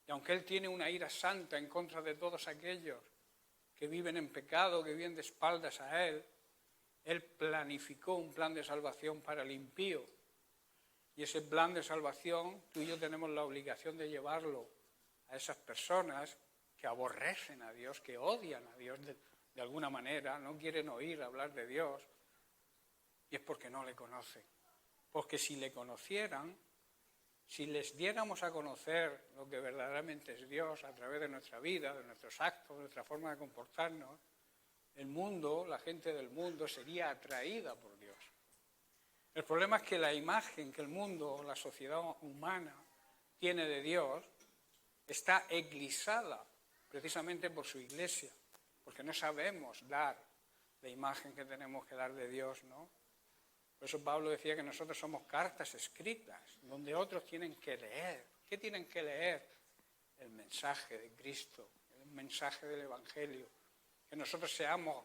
y aunque Él tiene una ira santa en contra de todos aquellos que viven en pecado, que viven de espaldas a Él, Él planificó un plan de salvación para el impío. Y ese plan de salvación, tú y yo tenemos la obligación de llevarlo a esas personas que aborrecen a Dios, que odian a Dios de alguna manera, no quieren oír hablar de Dios, y es porque no le conocen. Porque si le conocieran, si les diéramos a conocer lo que verdaderamente es Dios a través de nuestra vida, de nuestros actos, de nuestra forma de comportarnos, el mundo, la gente del mundo sería atraída por Dios. El problema es que la imagen que el mundo, la sociedad humana, tiene de Dios está eclipsada precisamente por su iglesia, porque no sabemos dar la imagen que tenemos que dar de Dios, ¿no? Por eso Pablo decía que nosotros somos cartas escritas, donde otros tienen que leer. ¿Qué tienen que leer? El mensaje de Cristo, el mensaje del Evangelio. Que nosotros seamos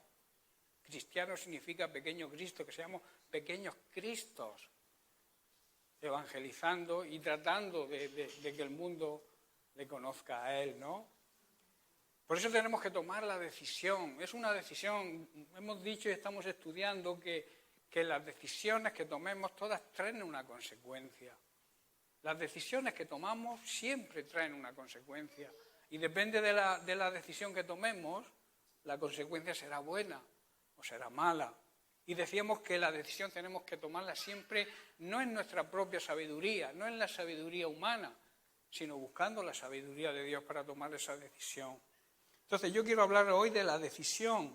cristianos significa pequeño Cristo, que seamos pequeños Cristos, evangelizando y tratando de que el mundo le conozca a Él, ¿no? Por eso tenemos que tomar la decisión. Es una decisión, hemos dicho y estamos estudiando que las decisiones que tomemos todas traen una consecuencia. Las decisiones que tomamos siempre traen una consecuencia. Y depende de la decisión que tomemos, la consecuencia será buena o será mala. Y decíamos que la decisión tenemos que tomarla siempre no en nuestra propia sabiduría, no en la sabiduría humana, sino buscando la sabiduría de Dios para tomar esa decisión. Entonces yo quiero hablar hoy de la decisión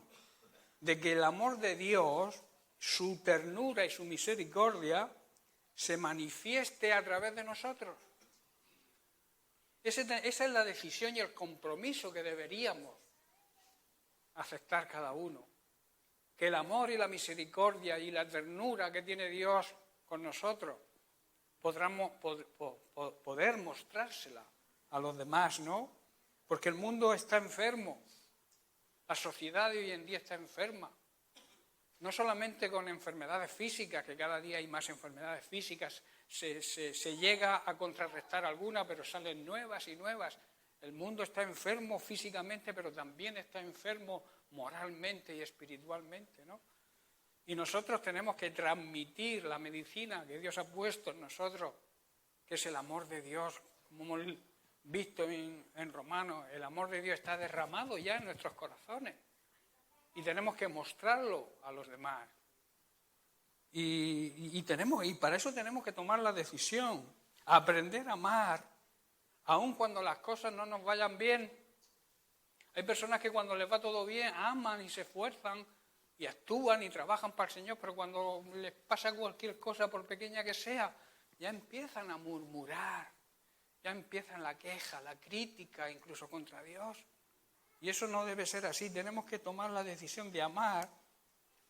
de que el amor de Dios, su ternura y su misericordia se manifieste a través de nosotros. Esa es la decisión y el compromiso que deberíamos aceptar cada uno. Que el amor y la misericordia y la ternura que tiene Dios con nosotros poder mostrársela a los demás, ¿no? Porque el mundo está enfermo, la sociedad de hoy en día está enferma, no solamente con enfermedades físicas, que cada día hay más enfermedades físicas, se llega a contrarrestar algunas, pero salen nuevas y nuevas. El mundo está enfermo físicamente, pero también está enfermo moralmente y espiritualmente, ¿no? Y nosotros tenemos que transmitir la medicina que Dios ha puesto en nosotros, que es el amor de Dios, como hemos visto en Romanos, el amor de Dios está derramado ya en nuestros corazones y tenemos que mostrarlo a los demás. Y para eso tenemos que tomar la decisión, aprender a amar, aun cuando las cosas no nos vayan bien. Hay personas que cuando les va todo bien aman y se esfuerzan y actúan y trabajan para el Señor, pero cuando les pasa cualquier cosa, por pequeña que sea, ya empiezan a murmurar, ya empiezan la queja, la crítica, incluso contra Dios. Y eso no debe ser así. Tenemos que tomar la decisión de amar,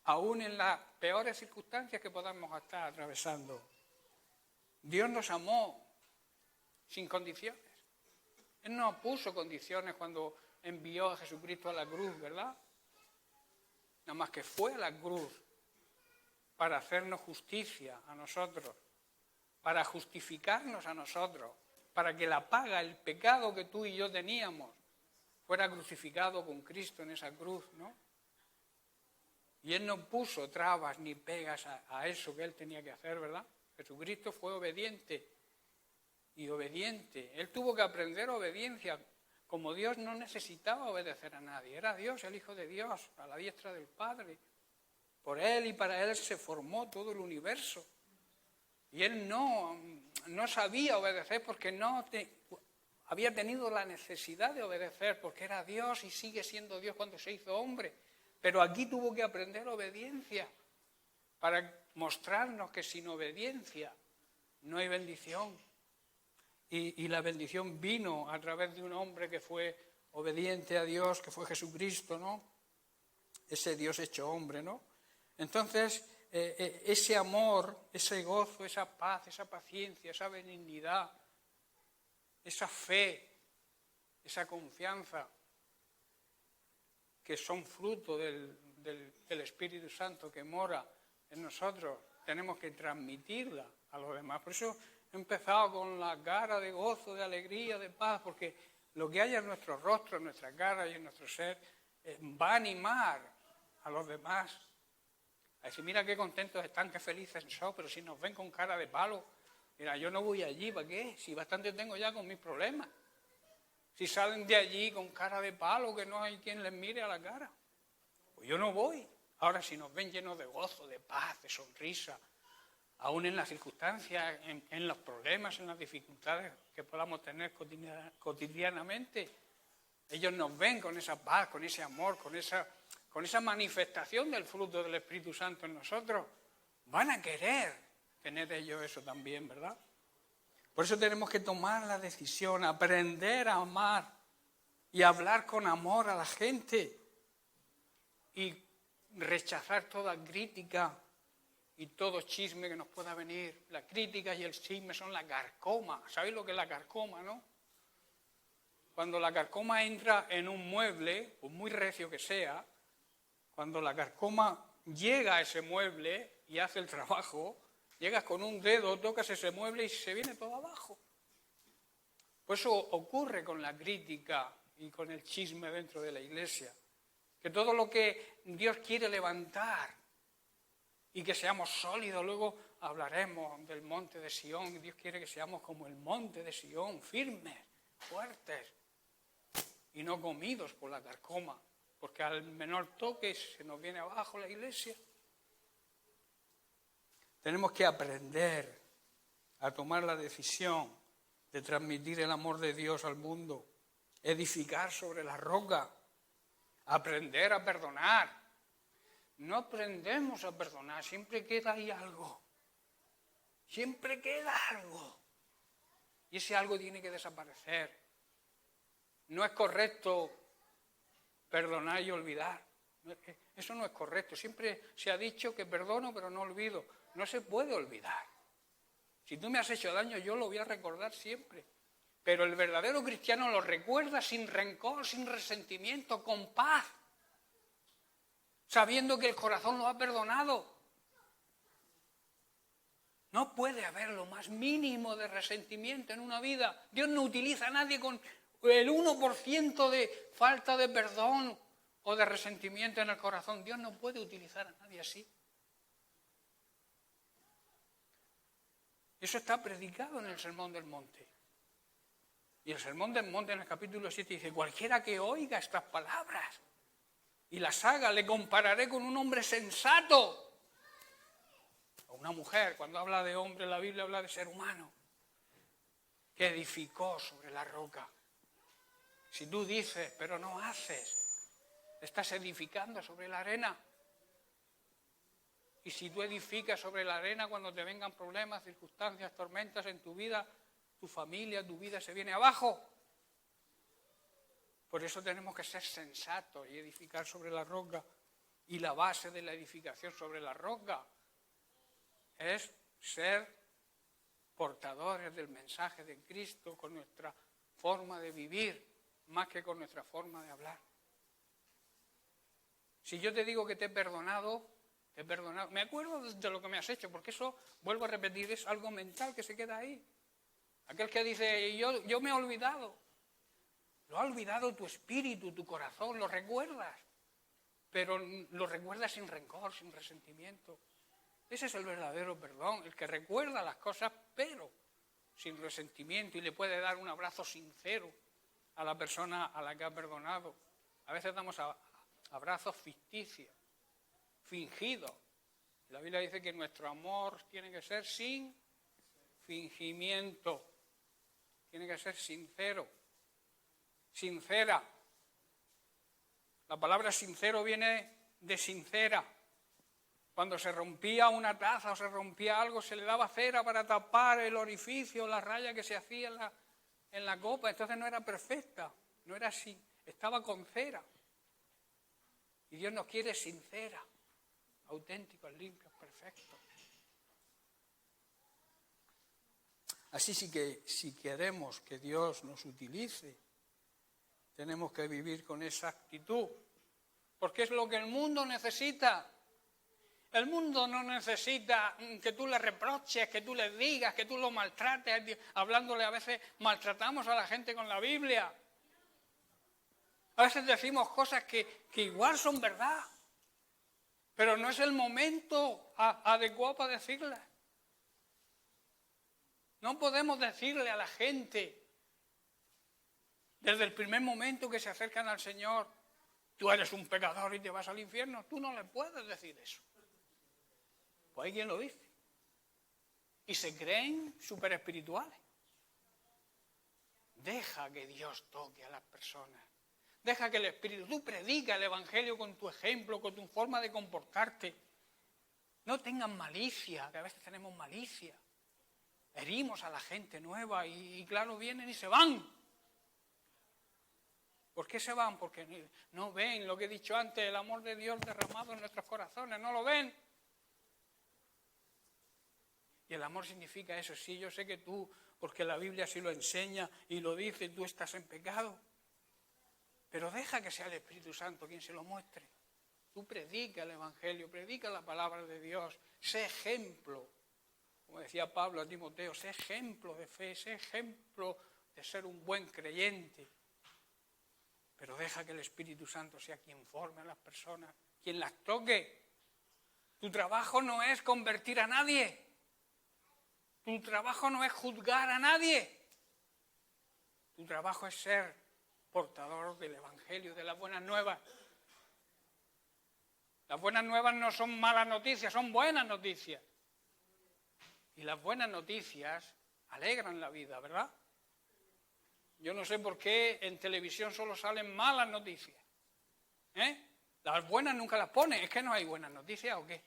aún en las peores circunstancias que podamos estar atravesando. Dios nos amó sin condiciones. Él no puso condiciones cuando envió a Jesucristo a la cruz, ¿verdad? Nada más que fue a la cruz para hacernos justicia a nosotros, para justificarnos a nosotros, para que la paga, el pecado que tú y yo teníamos, fuera crucificado con Cristo en esa cruz, ¿no? Y Él no puso trabas ni pegas a eso que Él tenía que hacer, ¿verdad? Jesucristo fue obediente y obediente. Él tuvo que aprender obediencia. Como Dios no necesitaba obedecer a nadie. Era Dios, el Hijo de Dios, a la diestra del Padre. Por Él y para Él se formó todo el universo. Y Él no sabía obedecer porque había tenido la necesidad de obedecer, porque era Dios y sigue siendo Dios cuando se hizo hombre. Pero aquí tuvo que aprender obediencia para mostrarnos que sin obediencia no hay bendición. Y la bendición vino a través de un hombre que fue obediente a Dios, que fue Jesucristo, ¿no? Ese Dios hecho hombre, ¿no? Entonces, ese amor, ese gozo, esa paz, esa paciencia, esa benignidad, esa fe, esa confianza, que son fruto del Espíritu Santo que mora en nosotros, tenemos que transmitirla a los demás. Por eso he empezado con la cara de gozo, de alegría, de paz, porque lo que hay en nuestro rostro, en nuestra cara y en nuestro ser, va a animar a los demás. A decir, mira qué contentos están, qué felices son, pero si nos ven con cara de palo, mira, yo no voy allí, ¿para qué? Si bastante tengo ya con mis problemas. Si salen de allí con cara de palo, que no hay quien les mire a la cara, pues yo no voy. Ahora, si nos ven llenos de gozo, de paz, de sonrisa, aún en las circunstancias, en los problemas, en las dificultades que podamos tener cotidianamente, ellos nos ven con esa paz, con ese amor, con esa manifestación del fruto del Espíritu Santo en nosotros. Van a querer tener ellos eso también, ¿verdad? Por eso tenemos que tomar la decisión, aprender a amar y hablar con amor a la gente. y rechazar toda crítica y todo chisme que nos pueda venir. La crítica y el chisme son la carcoma. ¿Sabéis lo que es la carcoma, no? Cuando la carcoma entra en un mueble, por muy recio que sea, cuando la carcoma llega a ese mueble y hace el trabajo, llegas con un dedo, tocas ese mueble y se viene todo abajo. Pues eso ocurre con la crítica y con el chisme dentro de la iglesia. Que todo lo que Dios quiere levantar y que seamos sólidos, luego hablaremos del monte de Sión, y Dios quiere que seamos como el monte de Sión, firmes, fuertes y no comidos por la carcoma, porque al menor toque se nos viene abajo la iglesia. Tenemos que aprender a tomar la decisión de transmitir el amor de Dios al mundo, edificar sobre la roca, aprender a perdonar. No aprendemos a perdonar, siempre queda ahí algo. Siempre queda algo. Y ese algo tiene que desaparecer. No es correcto perdonar y olvidar. Eso no es correcto. Siempre se ha dicho que perdono pero no olvido. No se puede olvidar. Si tú me has hecho daño, yo lo voy a recordar siempre. Pero el verdadero cristiano lo recuerda sin rencor, sin resentimiento, con paz, sabiendo que el corazón lo ha perdonado. No puede haber lo más mínimo de resentimiento en una vida. Dios no utiliza a nadie con el 1% de falta de perdón o de resentimiento en el corazón. Dios no puede utilizar a nadie así. Eso está predicado en el Sermón del Monte. Y el Sermón del Monte en el capítulo 7 dice: cualquiera que oiga estas palabras y las haga, le compararé con un hombre sensato. O una mujer, cuando habla de hombre, la Biblia habla de ser humano, que edificó sobre la roca. Si tú dices, pero no haces, estás edificando sobre la arena. Y si tú edificas sobre la arena, cuando te vengan problemas, circunstancias, tormentas en tu vida, tu familia, tu vida se viene abajo. Por eso tenemos que ser sensatos y edificar sobre la roca. Y la base de la edificación sobre la roca es ser portadores del mensaje de Cristo con nuestra forma de vivir, más que con nuestra forma de hablar. Si yo te digo que te he perdonado, me acuerdo de lo que me has hecho, porque eso, vuelvo a repetir, es algo mental que se queda ahí. Aquel que dice, yo me he olvidado. Lo ha olvidado tu espíritu, tu corazón, lo recuerdas. Pero lo recuerdas sin rencor, sin resentimiento. Ese es el verdadero perdón, el que recuerda las cosas, pero sin resentimiento, y le puede dar un abrazo sincero a la persona a la que ha perdonado. A veces damos abrazos ficticios, fingidos. La Biblia dice que nuestro amor tiene que ser sin fingimiento. Tiene que ser sincero, sincera. La palabra sincero viene de sincera. Cuando se rompía una taza o se rompía algo, se le daba cera para tapar el orificio, la raya que se hacía en la copa. Entonces no era perfecta, no era así, estaba con cera. Y Dios nos quiere sincera, auténticos, limpios, perfectos. Así sí que si queremos que Dios nos utilice, tenemos que vivir con esa actitud, porque es lo que el mundo necesita. El mundo no necesita que tú le reproches, que tú le digas, que tú lo maltrates. Hablándole, a veces maltratamos a la gente con la Biblia. A veces decimos cosas que igual son verdad, pero no es el momento adecuado para decirlas. No podemos decirle a la gente, desde el primer momento que se acercan al Señor, tú eres un pecador y te vas al infierno. Tú no le puedes decir eso. Pues hay quien lo dice. Y se creen súper espirituales. Deja que Dios toque a las personas. Deja que el Espíritu, tú predica el Evangelio con tu ejemplo, con tu forma de comportarte. No tengan malicia, que a veces tenemos malicia. Herimos a la gente nueva y claro, vienen y se van. ¿Por qué se van? Porque no ven lo que he dicho antes, el amor de Dios derramado en nuestros corazones, no lo ven. Y el amor significa eso. Sí, yo sé que tú, porque la Biblia así lo enseña y lo dice, tú estás en pecado. Pero deja que sea el Espíritu Santo quien se lo muestre. Tú predica el Evangelio, predica la palabra de Dios, sé ejemplo. Como decía Pablo a Timoteo, sé ejemplo de fe, sé ejemplo de ser un buen creyente. Pero deja que el Espíritu Santo sea quien forme a las personas, quien las toque. Tu trabajo no es convertir a nadie. Tu trabajo no es juzgar a nadie. Tu trabajo es ser portador del Evangelio, de las buenas nuevas. Las buenas nuevas no son malas noticias, son buenas noticias. Y las buenas noticias alegran la vida, ¿verdad? Yo no sé por qué en televisión solo salen malas noticias. Las buenas nunca las ponen. ¿Es que no hay buenas noticias o qué?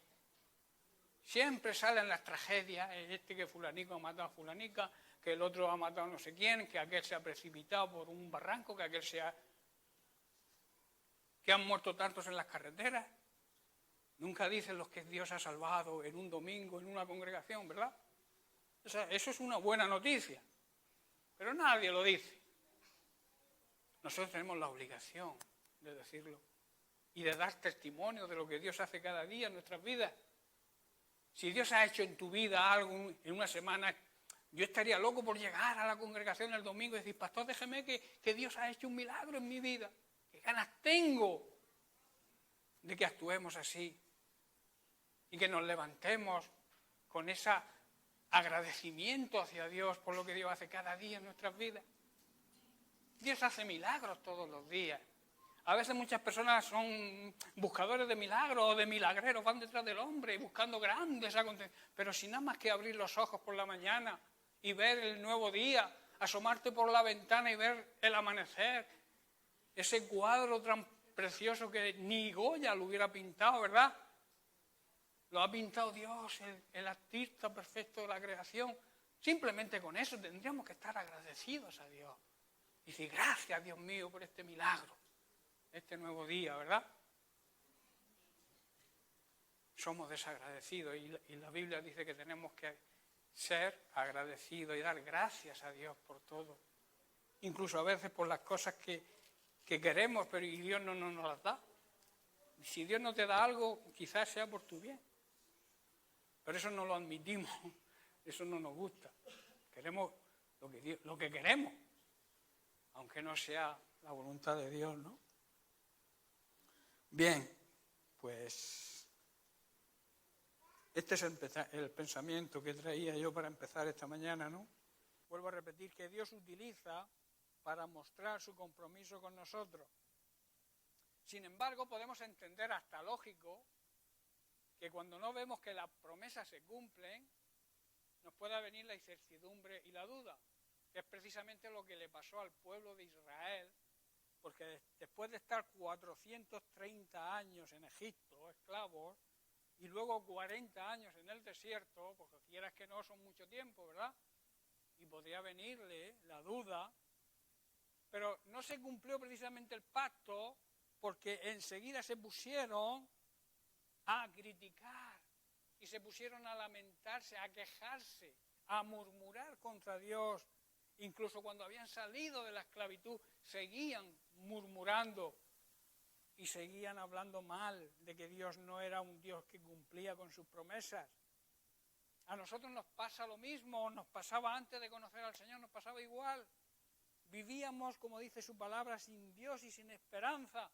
Siempre salen las tragedias. Que fulanico ha matado a fulanica, que el otro ha matado a no sé quién, que aquel se ha precipitado por un barranco, que han muerto tantos en las carreteras. Nunca dicen los que Dios ha salvado en un domingo, en una congregación, ¿verdad? Eso es una buena noticia. Pero nadie lo dice. Nosotros tenemos la obligación de decirlo y de dar testimonio de lo que Dios hace cada día en nuestras vidas. Si Dios ha hecho en tu vida algo en una semana, yo estaría loco por llegar a la congregación el domingo y decir, pastor, déjeme que Dios ha hecho un milagro en mi vida. ¿Qué ganas tengo de que actuemos así? Y que nos levantemos con ese agradecimiento hacia Dios por lo que Dios hace cada día en nuestras vidas. Dios hace milagros todos los días. A veces muchas personas son buscadores de milagros o de milagreros, van detrás del hombre buscando grandes acontecimientos. Pero sin nada más que abrir los ojos por la mañana y ver el nuevo día, asomarte por la ventana y ver el amanecer, ese cuadro tan precioso que ni Goya lo hubiera pintado, ¿verdad? Lo ha pintado Dios, el artista perfecto de la creación. Simplemente con eso tendríamos que estar agradecidos a Dios. Y decir, gracias, Dios mío, por este milagro, este nuevo día, ¿verdad? Somos desagradecidos y la Biblia dice que tenemos que ser agradecidos y dar gracias a Dios por todo. Incluso a veces por las cosas que queremos, pero y Dios no nos las da. Y si Dios no te da algo, quizás sea por tu bien. Pero eso no lo admitimos, eso no nos gusta. Queremos lo que queremos, aunque no sea la voluntad de Dios, ¿no? Bien, pues este es el pensamiento que traía yo para empezar esta mañana, ¿no? Vuelvo a repetir que Dios utiliza para mostrar su compromiso con nosotros. Sin embargo, podemos entender hasta lógico que cuando no vemos que las promesas se cumplen, nos pueda venir la incertidumbre y la duda, que es precisamente lo que le pasó al pueblo de Israel, porque después de estar 430 años en Egipto, esclavos, y luego 40 años en el desierto, porque quieras que no son mucho tiempo, ¿verdad? Y podría venirle la duda, pero no se cumplió precisamente el pacto, porque enseguida se pusieron a criticar y se pusieron a lamentarse, a quejarse, a murmurar contra Dios. Incluso cuando habían salido de la esclavitud, seguían murmurando y seguían hablando mal de que Dios no era un Dios que cumplía con sus promesas. A nosotros nos pasa lo mismo, nos pasaba antes de conocer al Señor, nos pasaba igual. Vivíamos, como dice su palabra, sin Dios y sin esperanza.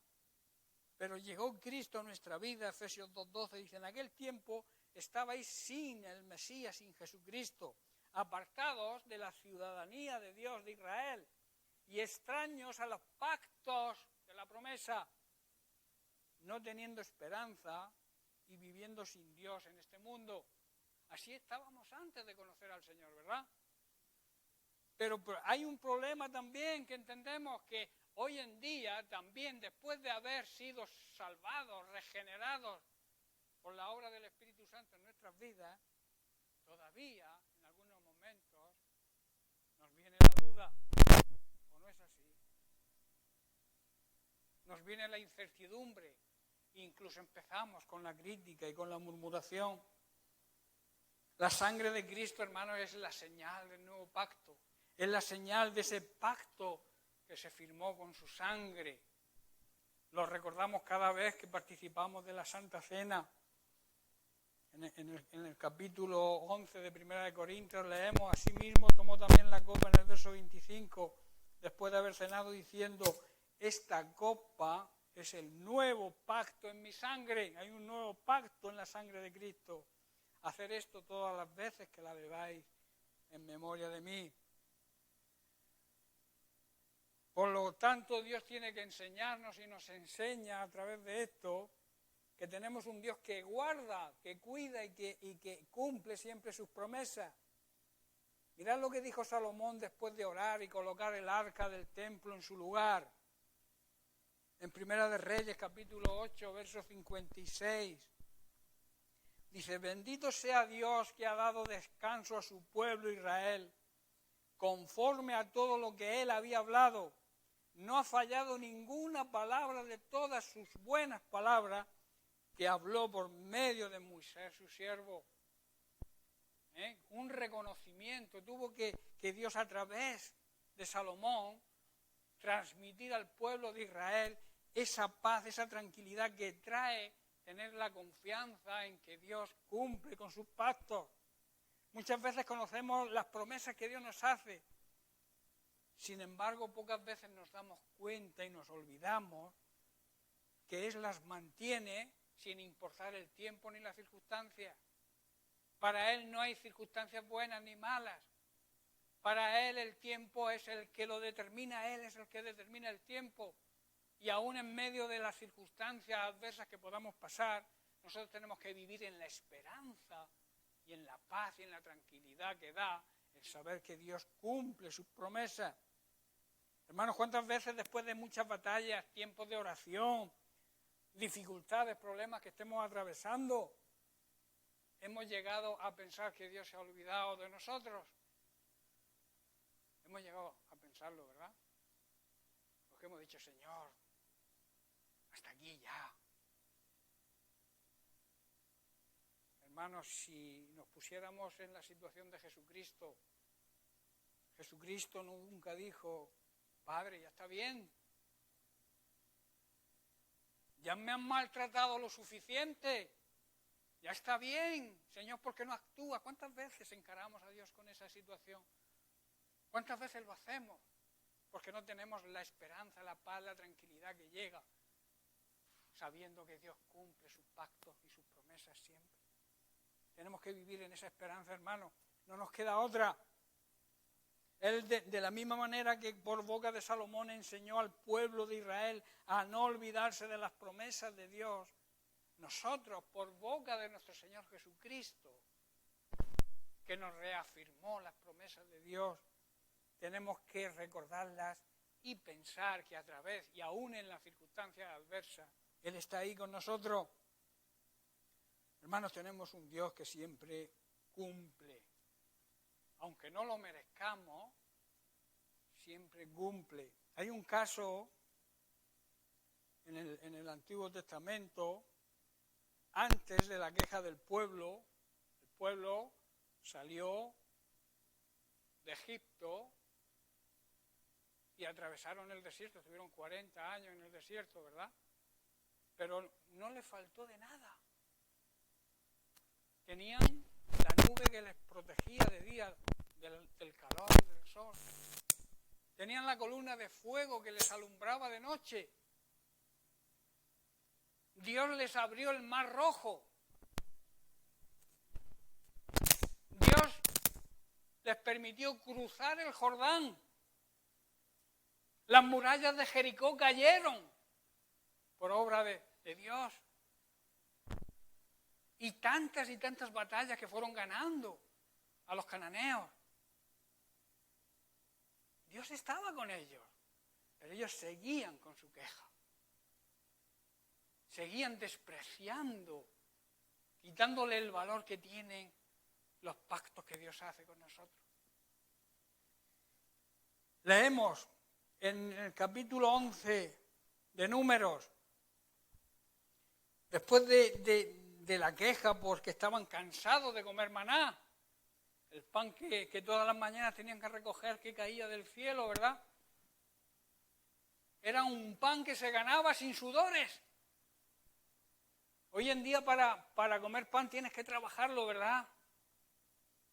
Pero llegó Cristo a nuestra vida, Efesios 2:12, dice, en aquel tiempo estabais sin el Mesías, sin Jesucristo, apartados de la ciudadanía de Dios de Israel y extraños a los pactos de la promesa, no teniendo esperanza y viviendo sin Dios en este mundo. Así estábamos antes de conocer al Señor, ¿verdad? Pero hay un problema también que entendemos, que hoy en día también, después de haber sido salvados, regenerados por la obra del Espíritu Santo en nuestras vidas, todavía en algunos momentos nos viene la duda, ¿o no es así? nos viene la incertidumbre, incluso empezamos con la crítica y con la murmuración. La sangre de Cristo, hermanos, es la señal del nuevo pacto, es la señal de ese pacto que se firmó con su sangre. Lo recordamos cada vez que participamos de la Santa Cena. En el capítulo 11 de 1 de Corintios leemos: asimismo tomó también la copa en el verso 25, después de haber cenado, diciendo: esta copa es el nuevo pacto en mi sangre. Hay un nuevo pacto en la sangre de Cristo. Hacer esto todas las veces que la bebáis en memoria de mí. Por lo tanto, Dios tiene que enseñarnos y nos enseña a través de esto que tenemos un Dios que guarda, que cuida y que cumple siempre sus promesas. Mirad lo que dijo Salomón después de orar y colocar el arca del templo en su lugar. En Primera de Reyes, capítulo 8, verso 56. Dice: bendito sea Dios que ha dado descanso a su pueblo Israel, conforme a todo lo que él había hablado. No ha fallado ninguna palabra de todas sus buenas palabras que habló por medio de Moisés, su siervo. Un reconocimiento tuvo que Dios, a través de Salomón, transmitir al pueblo de Israel esa paz, esa tranquilidad que trae tener la confianza en que Dios cumple con sus pactos. Muchas veces conocemos las promesas que Dios nos hace. Sin embargo, pocas veces nos damos cuenta y nos olvidamos que Él las mantiene sin importar el tiempo ni las circunstancias. Para Él no hay circunstancias buenas ni malas. Para Él el tiempo es el que lo determina, Él es el que determina el tiempo. Y aún en medio de las circunstancias adversas que podamos pasar, nosotros tenemos que vivir en la esperanza y en la paz y en la tranquilidad que da el saber que Dios cumple sus promesas. Hermanos, ¿cuántas veces después de muchas batallas, tiempos de oración, dificultades, problemas que estemos atravesando, hemos llegado a pensar que Dios se ha olvidado de nosotros? Hemos llegado a pensarlo, ¿verdad? Porque hemos dicho: Señor, hasta aquí ya. Hermanos, si nos pusiéramos en la situación de Jesucristo, Jesucristo nunca dijo: Padre, ya está bien, ya me han maltratado lo suficiente, ya está bien, Señor, ¿por qué no actúa? ¿Cuántas veces encaramos a Dios con esa situación? ¿Cuántas veces lo hacemos? Porque no tenemos la esperanza, la paz, la tranquilidad que llega sabiendo que Dios cumple sus pactos y sus promesas siempre. Tenemos que vivir en esa esperanza, hermano. No nos queda otra. Él, de la misma manera que por boca de Salomón enseñó al pueblo de Israel a no olvidarse de las promesas de Dios, nosotros, por boca de nuestro Señor Jesucristo, que nos reafirmó las promesas de Dios, tenemos que recordarlas y pensar que a través, y aún en las circunstancias adversas, Él está ahí con nosotros. Hermanos, tenemos un Dios que siempre cumple. Aunque no lo merezcamos, siempre cumple. Hay un caso en el Antiguo Testamento, antes de la queja del pueblo. El pueblo salió de Egipto y atravesaron el desierto. Estuvieron 40 años en el desierto, ¿verdad? Pero no les faltó de nada. Tenían la nube que les protegía de día del calor y del sol. Tenían la columna de fuego que les alumbraba de noche. Dios les abrió el mar rojo. Dios les permitió cruzar el Jordán. Las murallas de Jericó cayeron por obra de Dios. Y tantas batallas que fueron ganando a los cananeos. Dios estaba con ellos, pero ellos seguían con su queja. Seguían despreciando, quitándole el valor que tienen los pactos que Dios hace con nosotros. Leemos en el capítulo 11 de Números. Después de la queja porque estaban cansados de comer maná, el pan que todas las mañanas tenían que recoger que caía del cielo, ¿verdad? Era un pan que se ganaba sin sudores. Hoy en día para comer pan tienes que trabajarlo, ¿verdad?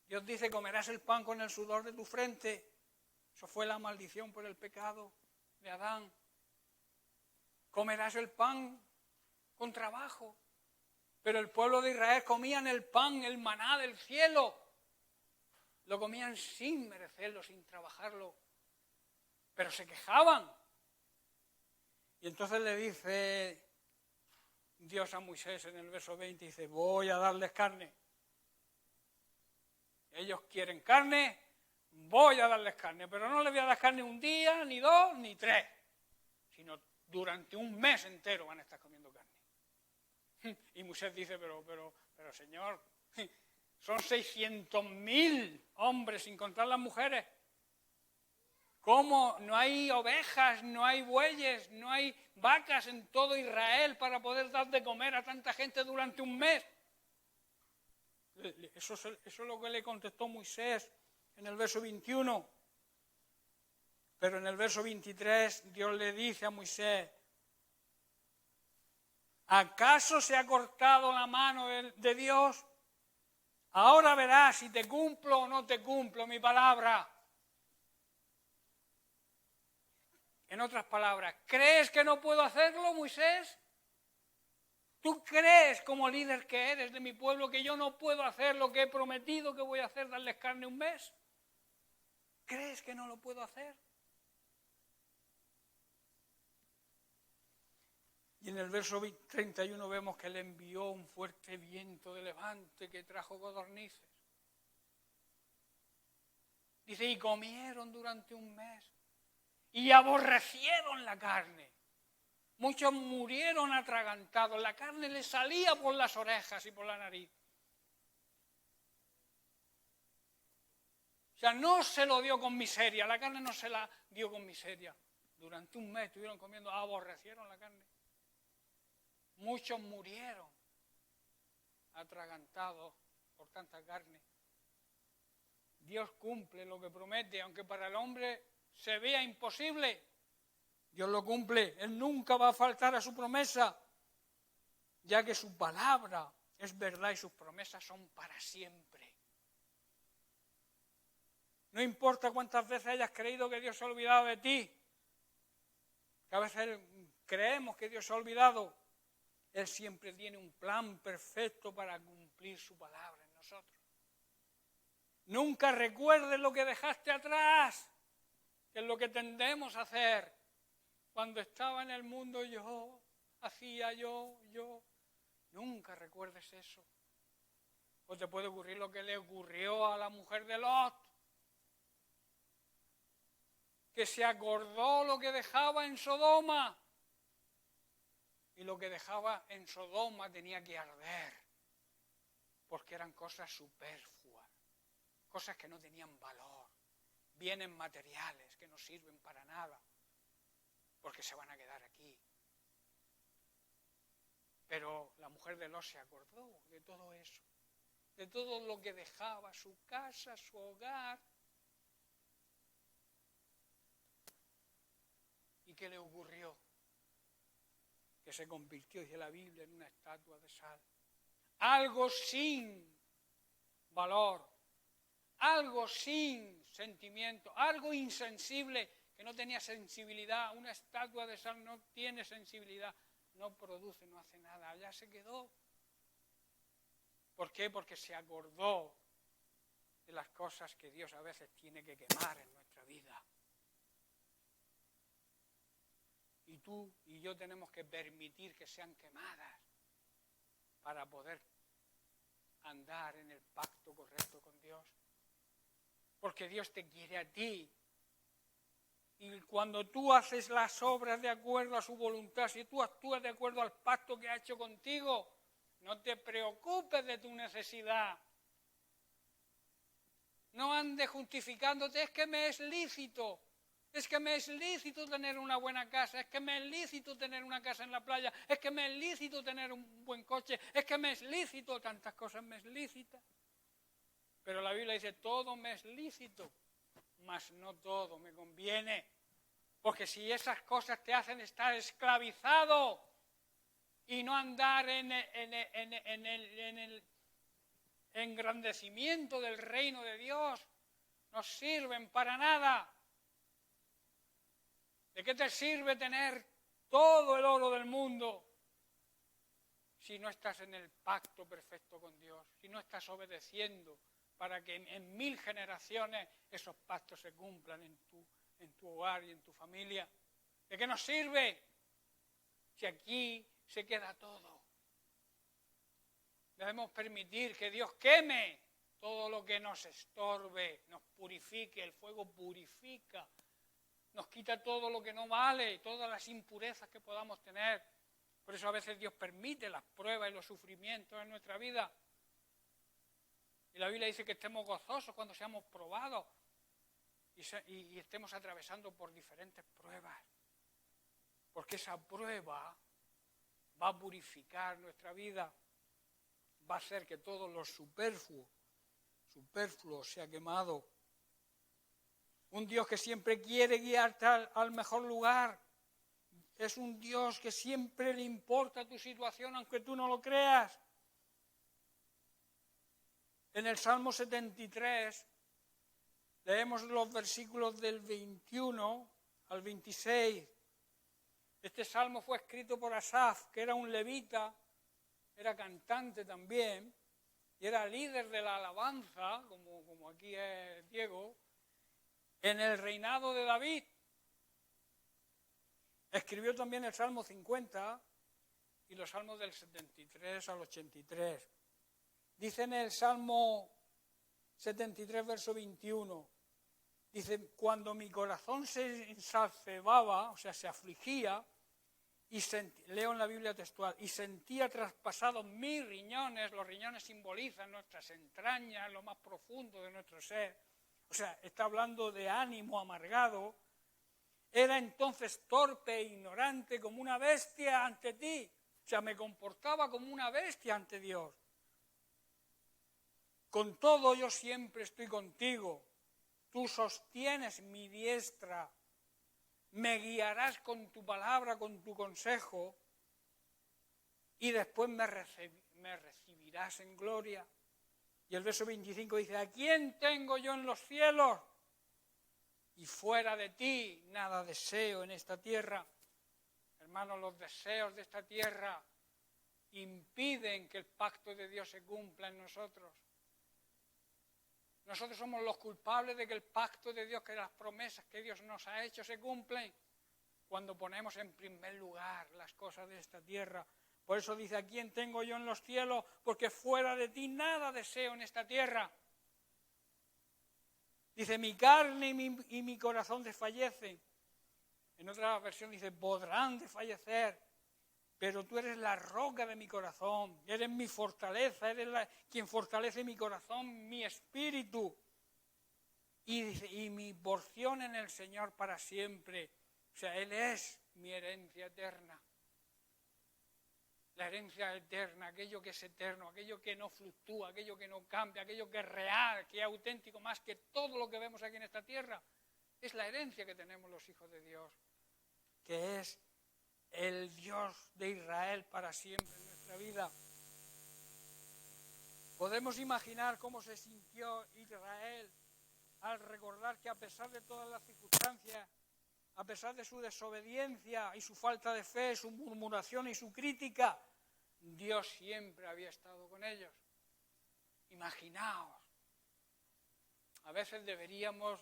Dios dice, comerás el pan con el sudor de tu frente. Eso fue la maldición por el pecado de Adán. Comerás el pan con trabajo. Pero el pueblo de Israel comían el pan, el maná del cielo. Lo comían sin merecerlo, sin trabajarlo. Pero se quejaban. Y entonces le dice Dios a Moisés en el verso 20, dice, voy a darles carne. Ellos quieren carne, voy a darles carne, pero no les voy a dar carne un día, ni dos, ni tres, sino durante un mes entero van a estar comiendo carne. Y Moisés dice, pero Señor, son 600.000 hombres, sin contar las mujeres. ¿Cómo? No hay ovejas, no hay bueyes, no hay vacas en todo Israel para poder dar de comer a tanta gente durante un mes. Eso es lo que le contestó Moisés en el verso 21. Pero en el verso 23 Dios le dice a Moisés, ¿acaso se ha cortado la mano de Dios? Ahora verás si te cumplo o no te cumplo mi palabra. En otras palabras, ¿crees que no puedo hacerlo, Moisés? ¿Tú crees, como líder que eres de mi pueblo, que yo no puedo hacer lo que he prometido que voy a hacer, darles carne un mes? ¿Crees que no lo puedo hacer? Y en el verso 31 vemos que le envió un fuerte viento de levante que trajo codornices. Dice, y comieron durante un mes. Y aborrecieron la carne. Muchos murieron atragantados. La carne les salía por las orejas y por la nariz. O sea, no se lo dio con miseria. La carne no se la dio con miseria. Durante un mes estuvieron comiendo, aborrecieron la carne. Muchos murieron atragantados por tanta carne. Dios cumple lo que promete, aunque para el hombre se vea imposible. Dios lo cumple. Él nunca va a faltar a su promesa, ya que su palabra es verdad y sus promesas son para siempre. No importa cuántas veces hayas creído que Dios se ha olvidado de ti, que a veces creemos que Dios se ha olvidado. Él siempre tiene un plan perfecto para cumplir su palabra en nosotros. Nunca recuerdes lo que dejaste atrás, que es lo que tendemos a hacer. Cuando estaba en el mundo yo, hacía yo. Nunca recuerdes eso. O te puede ocurrir lo que le ocurrió a la mujer de Lot, que se acordó lo que dejaba en Sodoma. Y lo que dejaba en Sodoma tenía que arder, porque eran cosas superfluas, cosas que no tenían valor, bienes materiales que no sirven para nada, porque se van a quedar aquí. Pero la mujer de Lot se acordó de todo eso, de todo lo que dejaba, su casa, su hogar. ¿Y qué le ocurrió? Que se convirtió, dice la Biblia, en una estatua de sal. Algo sin valor, algo sin sentimiento, algo insensible, que no tenía sensibilidad. Una estatua de sal no tiene sensibilidad, no produce, no hace nada. Allá se quedó. ¿Por qué? Porque se acordó de las cosas que Dios a veces tiene que quemar en nuestra vida. Y tú y yo tenemos que permitir que sean quemadas para poder andar en el pacto correcto con Dios. Porque Dios te quiere a ti. Y cuando tú haces las obras de acuerdo a su voluntad, si tú actúas de acuerdo al pacto que ha hecho contigo, no te preocupes de tu necesidad. No andes justificándote, es que me es lícito. Es que me es lícito tener una buena casa, es que me es lícito tener una casa en la playa, es que me es lícito tener un buen coche, es que me es lícito, tantas cosas me es lícita. Pero la Biblia dice, todo me es lícito, mas no todo me conviene. Porque si esas cosas te hacen estar esclavizado y no andar en el engrandecimiento del reino de Dios, no sirven para nada. ¿De qué te sirve tener todo el oro del mundo si no estás en el pacto perfecto con Dios, si no estás obedeciendo para que en 1000 generaciones esos pactos se cumplan en tu hogar y en tu familia? ¿De qué nos sirve si aquí se queda todo? Debemos permitir que Dios queme todo lo que nos estorbe, nos purifique, el fuego purifica. Nos quita todo lo que no vale, todas las impurezas que podamos tener. Por eso a veces Dios permite las pruebas y los sufrimientos en nuestra vida. Y la Biblia dice que estemos gozosos cuando seamos probados y estemos atravesando por diferentes pruebas. Porque esa prueba va a purificar nuestra vida, va a hacer que todo lo superfluo sea quemado. Un Dios que siempre quiere guiarte al mejor lugar. Es un Dios que siempre le importa tu situación, aunque tú no lo creas. En el Salmo 73 leemos los versículos del 21 al 26. Este salmo fue escrito por Asaf, que era un levita, era cantante también, y era líder de la alabanza, como aquí es Diego, en el reinado de David. Escribió también el Salmo 50 y los salmos del 73 al 83. Dice en el Salmo 73, verso 21, dice, cuando mi corazón se ensalcebaba, o sea, se afligía, leo en la Biblia textual, y sentía traspasados mis riñones, los riñones simbolizan nuestras entrañas, lo más profundo de nuestro ser, o sea, está hablando de ánimo amargado, era entonces torpe e ignorante como una bestia ante ti, o sea, me comportaba como una bestia ante Dios. Con todo yo siempre estoy contigo, tú sostienes mi diestra, me guiarás con tu palabra, con tu consejo, y después me recibirás en gloria. Y el verso 25 dice, ¿a quién tengo yo en los cielos? Y fuera de ti nada deseo en esta tierra. Hermanos, los deseos de esta tierra impiden que el pacto de Dios se cumpla en nosotros. Nosotros somos los culpables de que el pacto de Dios, que las promesas que Dios nos ha hecho se cumplen cuando ponemos en primer lugar las cosas de esta tierra. Por eso dice, ¿a quién tengo yo en los cielos? Porque fuera de ti nada deseo en esta tierra. Dice, mi carne y mi corazón desfallecen. En otra versión dice, podrán desfallecer, pero tú eres la roca de mi corazón, eres mi fortaleza, eres quien fortalece mi corazón, mi espíritu. Y dice, y mi porción en el Señor para siempre. O sea, Él es mi herencia eterna. La herencia eterna, aquello que es eterno, aquello que no fluctúa, aquello que no cambia, aquello que es real, que es auténtico, más que todo lo que vemos aquí en esta tierra, es la herencia que tenemos los hijos de Dios, que es el Dios de Israel para siempre en nuestra vida. Podemos imaginar cómo se sintió Israel al recordar que a pesar de todas las circunstancias, a pesar de su desobediencia y su falta de fe, su murmuración y su crítica, Dios siempre había estado con ellos. Imaginaos. A veces deberíamos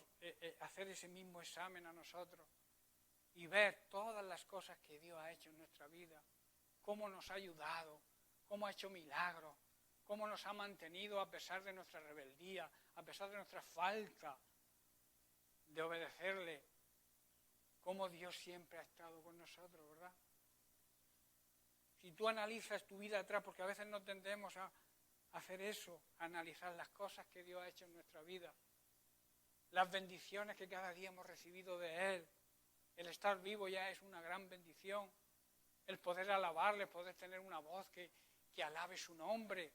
hacer ese mismo examen a nosotros y ver todas las cosas que Dios ha hecho en nuestra vida, cómo nos ha ayudado, cómo ha hecho milagros, cómo nos ha mantenido a pesar de nuestra rebeldía, a pesar de nuestra falta de obedecerle, cómo Dios siempre ha estado con nosotros, ¿verdad? Si tú analizas tu vida atrás, porque a veces no tendemos a hacer eso, a analizar las cosas que Dios ha hecho en nuestra vida, las bendiciones que cada día hemos recibido de Él. El estar vivo ya es una gran bendición. El poder alabarle, poder tener una voz que alabe su nombre,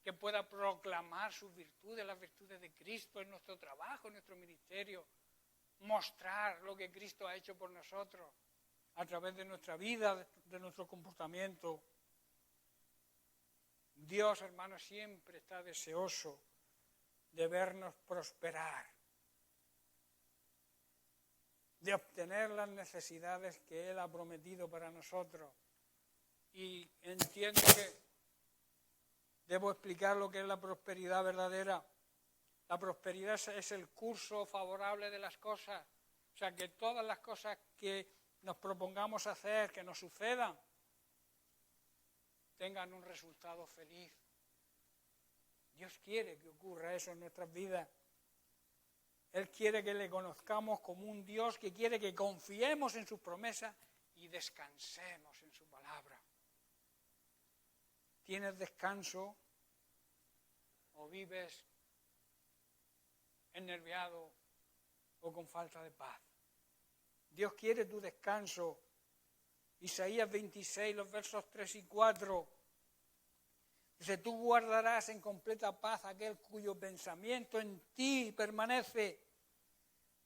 que pueda proclamar sus virtudes, las virtudes de Cristo en nuestro trabajo, en nuestro ministerio, mostrar lo que Cristo ha hecho por nosotros a través de nuestra vida, de nuestro comportamiento. Dios, hermanos, siempre está deseoso de vernos prosperar, de obtener las necesidades que Él ha prometido para nosotros. Y entiendo que debo explicar lo que es la prosperidad verdadera. La prosperidad es el curso favorable de las cosas. O sea, que todas las cosas que nos propongamos hacer, que nos sucedan, tengan un resultado feliz. Dios quiere que ocurra eso en nuestras vidas. Él quiere que le conozcamos como un Dios que quiere que confiemos en sus promesas y descansemos en su palabra. ¿Tienes descanso o vives enerviado o con falta de paz? Dios quiere tu descanso. Isaías 26, los versos 3 y 4. Dice, tú guardarás en completa paz aquel cuyo pensamiento en ti permanece,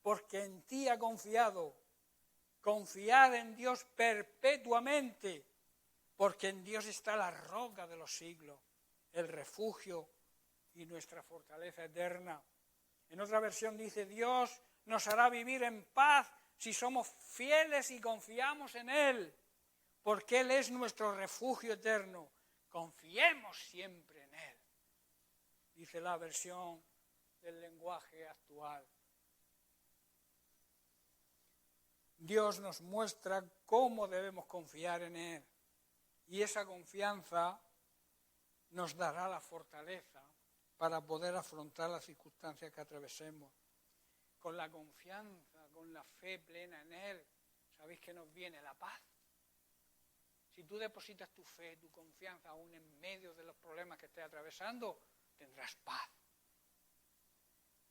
porque en ti ha confiado. Confiad en Dios perpetuamente, porque en Dios está la roca de los siglos, el refugio y nuestra fortaleza eterna. En otra versión dice, Dios nos hará vivir en paz si somos fieles y confiamos en Él, porque Él es nuestro refugio eterno. Confiemos siempre en Él, dice la versión del lenguaje actual. Dios nos muestra cómo debemos confiar en Él, y esa confianza nos dará la fortaleza para poder afrontar las circunstancias que atravesemos. Con la confianza, con la fe plena en Él, ¿sabéis que nos viene la paz? Si tú depositas tu fe, tu confianza aún en medio de los problemas que estés atravesando, tendrás paz.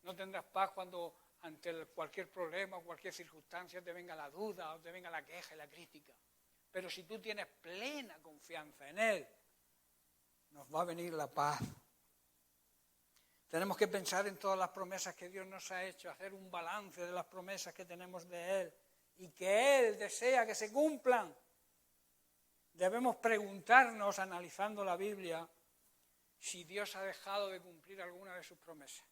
No tendrás paz cuando ante cualquier problema o cualquier circunstancia te venga la duda o te venga la queja y la crítica. Pero si tú tienes plena confianza en Él, nos va a venir la paz. Tenemos que pensar en todas las promesas que Dios nos ha hecho, hacer un balance de las promesas que tenemos de Él y que Él desea que se cumplan. Debemos preguntarnos, analizando la Biblia, si Dios ha dejado de cumplir alguna de sus promesas.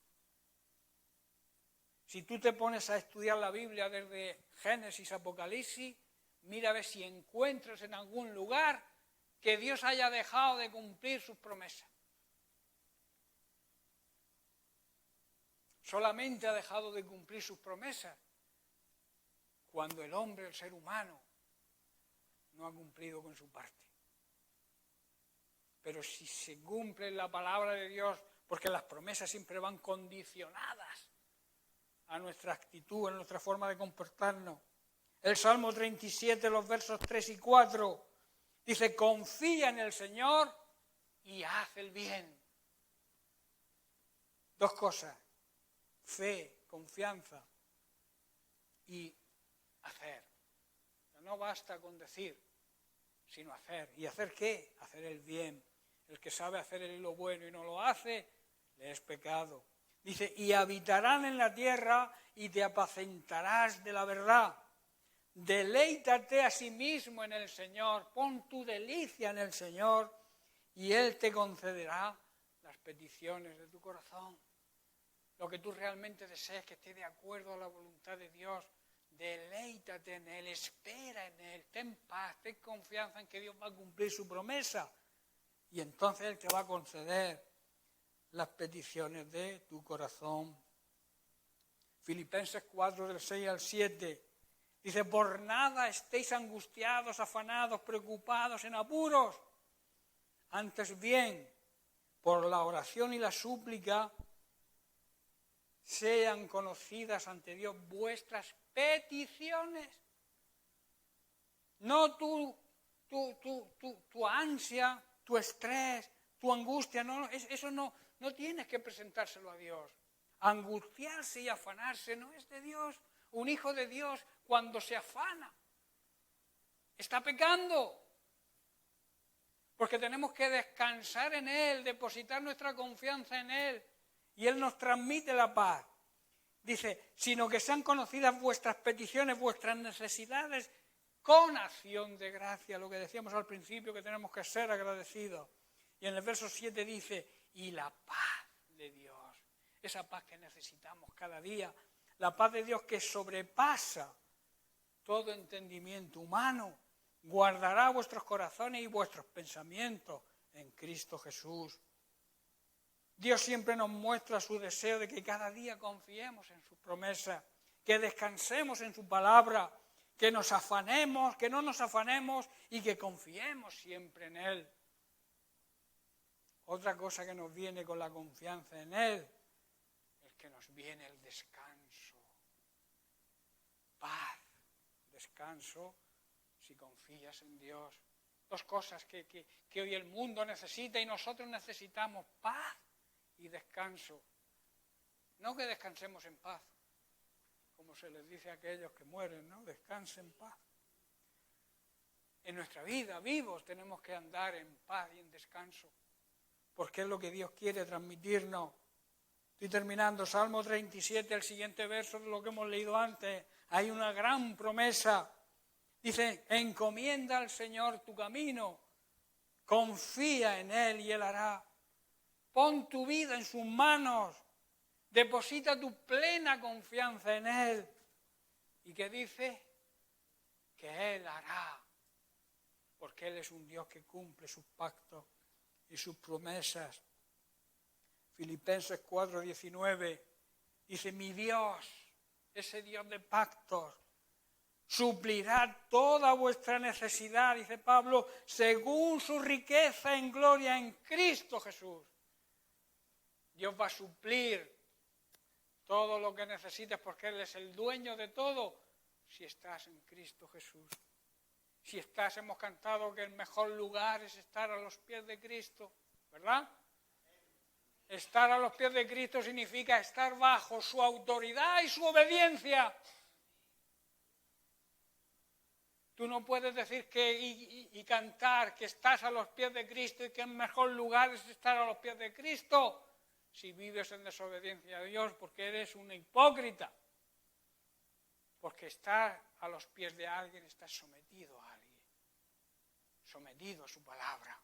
Si tú te pones a estudiar la Biblia desde Génesis, Apocalipsis, mira a ver si encuentras en algún lugar que Dios haya dejado de cumplir sus promesas. Solamente ha dejado de cumplir sus promesas cuando el hombre, el ser humano, no ha cumplido con su parte. Pero si se cumple la palabra de Dios, porque las promesas siempre van condicionadas a nuestra actitud, a nuestra forma de comportarnos. El Salmo 37, los versos 3 y 4, dice, confía en el Señor y haz el bien. Dos cosas, fe, confianza y hacer. No basta con decir, sino hacer. ¿Y hacer qué? Hacer el bien. El que sabe hacer lo bueno y no lo hace, le es pecado. Dice, y habitarán en la tierra y te apacentarás de la verdad. Deleítate a sí mismo en el Señor, pon tu delicia en el Señor y Él te concederá las peticiones de tu corazón. Lo que tú realmente desees, que esté de acuerdo a la voluntad de Dios, deleítate en Él, espera en Él, ten paz, ten confianza en que Dios va a cumplir su promesa y entonces Él te va a conceder las peticiones de tu corazón. Filipenses 4, del 6 al 7, dice, por nada estéis angustiados, afanados, preocupados, en apuros, antes bien, por la oración y la súplica, sean conocidas ante Dios vuestras peticiones. No tu ansia, tu estrés, tu angustia, no, eso no tienes que presentárselo a Dios. Angustiarse y afanarse no es de Dios. Un hijo de Dios, cuando se afana, está pecando. Porque tenemos que descansar en Él, depositar nuestra confianza en Él. Y Él nos transmite la paz. Dice, sino que sean conocidas vuestras peticiones, vuestras necesidades, con acción de gracia. Lo que decíamos al principio, que tenemos que ser agradecidos. Y en el verso 7 dice, y la paz de Dios. Esa paz que necesitamos cada día. La paz de Dios que sobrepasa todo entendimiento humano. Guardará vuestros corazones y vuestros pensamientos en Cristo Jesús. Dios siempre nos muestra su deseo de que cada día confiemos en sus promesas, que descansemos en su palabra, que nos afanemos, que no nos afanemos y que confiemos siempre en Él. Otra cosa que nos viene con la confianza en Él es que nos viene el descanso. Paz, descanso, si confías en Dios. Dos cosas que hoy el mundo necesita y nosotros necesitamos, paz y descanso. No que descansemos en paz, como se les dice a aquellos que mueren, ¿no? Descansen en paz. En nuestra vida, vivos, tenemos que andar en paz y en descanso, porque es lo que Dios quiere transmitirnos. Estoy terminando, Salmo 37, el siguiente verso de lo que hemos leído antes. Hay una gran promesa. Dice, encomienda al Señor tu camino, confía en Él y Él hará. Pon tu vida en sus manos, deposita tu plena confianza en Él. ¿Y qué dice? Que Él hará, porque Él es un Dios que cumple sus pactos y sus promesas. Filipenses 4:19 dice, mi Dios, ese Dios de pactos, suplirá toda vuestra necesidad, dice Pablo, según su riqueza en gloria en Cristo Jesús. Dios va a suplir todo lo que necesites porque Él es el dueño de todo si estás en Cristo Jesús. Si estás, hemos cantado que el mejor lugar es estar a los pies de Cristo, ¿verdad? Estar a los pies de Cristo significa estar bajo su autoridad y su obediencia. Tú no puedes decir y cantar que estás a los pies de Cristo y que el mejor lugar es estar a los pies de Cristo si vives en desobediencia a Dios, porque eres un hipócrita. Porque estar a los pies de alguien, estás sometido a alguien, sometido a su palabra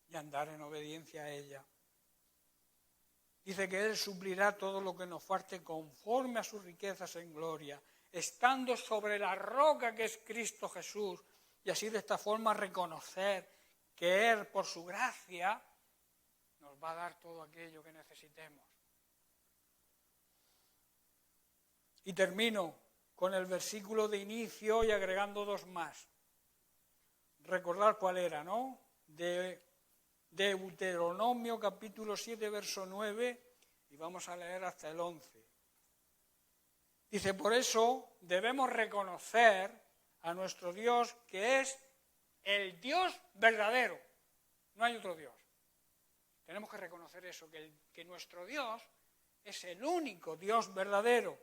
y andar en obediencia a ella. Dice que Él suplirá todo lo que nos falte conforme a sus riquezas en gloria, estando sobre la roca que es Cristo Jesús, y así de esta forma reconocer que Él, por su gracia, nos va a dar todo aquello que necesitemos. Y termino con el versículo de inicio y agregando dos más. Recordar cuál era, ¿no? De Deuteronomio capítulo 7, verso 9, y vamos a leer hasta el 11. Dice, por eso debemos reconocer a nuestro Dios que es el Dios verdadero. No hay otro Dios. Tenemos que reconocer eso, que nuestro Dios es el único Dios verdadero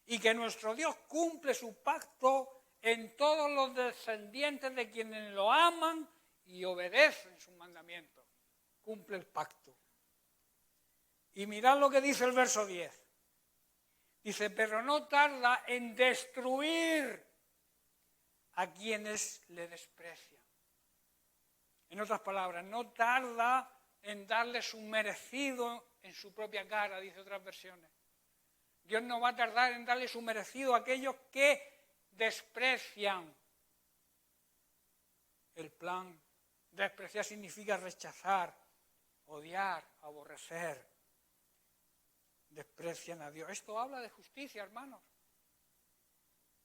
y que nuestro Dios cumple su pacto en todos los descendientes de quienes lo aman y obedecen sus mandamientos. Cumple el pacto. Y mirad lo que dice el verso 10. Dice, pero no tarda en destruir a quienes le desprecian. En otras palabras, no tarda en darle su merecido en su propia cara, dice otras versiones. Dios no va a tardar en darle su merecido a aquellos que desprecian el plan. Despreciar significa rechazar, odiar, aborrecer. Desprecian a Dios. Esto habla de justicia, hermanos.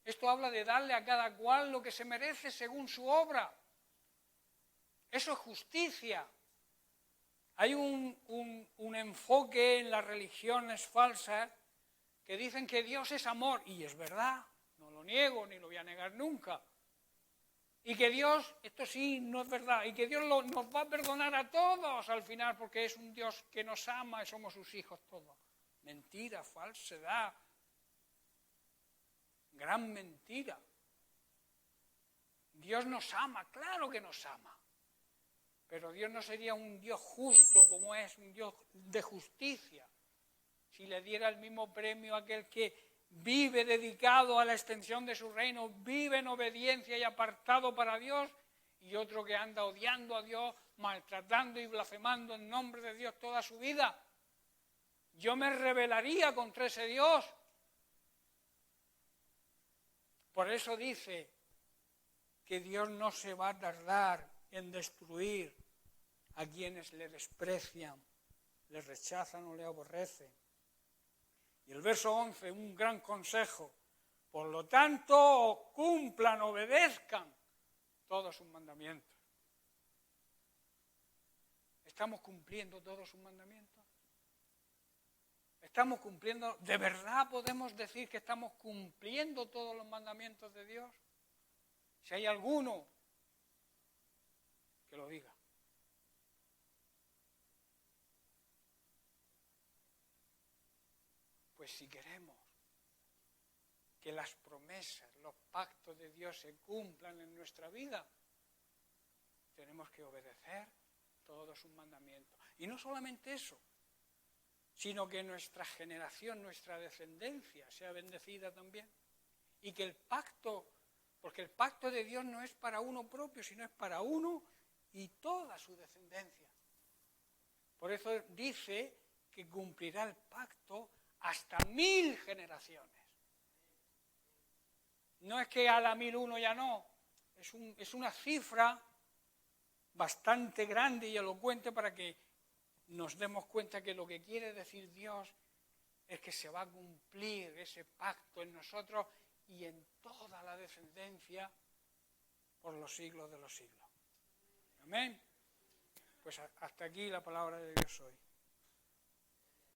Esto habla de darle a cada cual lo que se merece según su obra. Eso es justicia. Hay un enfoque en las religiones falsas que dicen que Dios es amor, y es verdad, no lo niego ni lo voy a negar nunca. Y que Dios, esto sí, no es verdad, y que Dios nos va a perdonar a todos al final porque es un Dios que nos ama y somos sus hijos todos. Mentira, falsedad, gran mentira. Dios nos ama, claro que nos ama, pero Dios no sería un Dios justo como es, un Dios de justicia, si le diera el mismo premio a aquel que vive dedicado a la extensión de su reino, vive en obediencia y apartado para Dios, y otro que anda odiando a Dios, maltratando y blasfemando en nombre de Dios toda su vida. Yo me rebelaría contra ese Dios. Por eso dice que Dios no se va a tardar en destruir a quienes le desprecian, le rechazan o le aborrecen. Y el verso 11, un gran consejo. Por lo tanto, cumplan, obedezcan todos sus mandamientos. ¿Estamos cumpliendo todos sus mandamientos? ¿Estamos cumpliendo? ¿De verdad podemos decir que estamos cumpliendo todos los mandamientos de Dios? Si hay alguno, que lo diga. Pues si queremos que las promesas, los pactos de Dios se cumplan en nuestra vida, tenemos que obedecer todos sus mandamientos. Y no solamente eso, sino que nuestra generación, nuestra descendencia sea bendecida también. Y que el pacto, porque el pacto de Dios no es para uno propio, sino es para uno y toda su descendencia. Por eso dice que cumplirá el pacto hasta 1000 generaciones. No es que a la 1001 ya no, es una cifra bastante grande y elocuente para que nos demos cuenta que lo que quiere decir Dios es que se va a cumplir ese pacto en nosotros y en toda la descendencia por los siglos de los siglos. Amén. Pues hasta aquí la palabra de Dios hoy.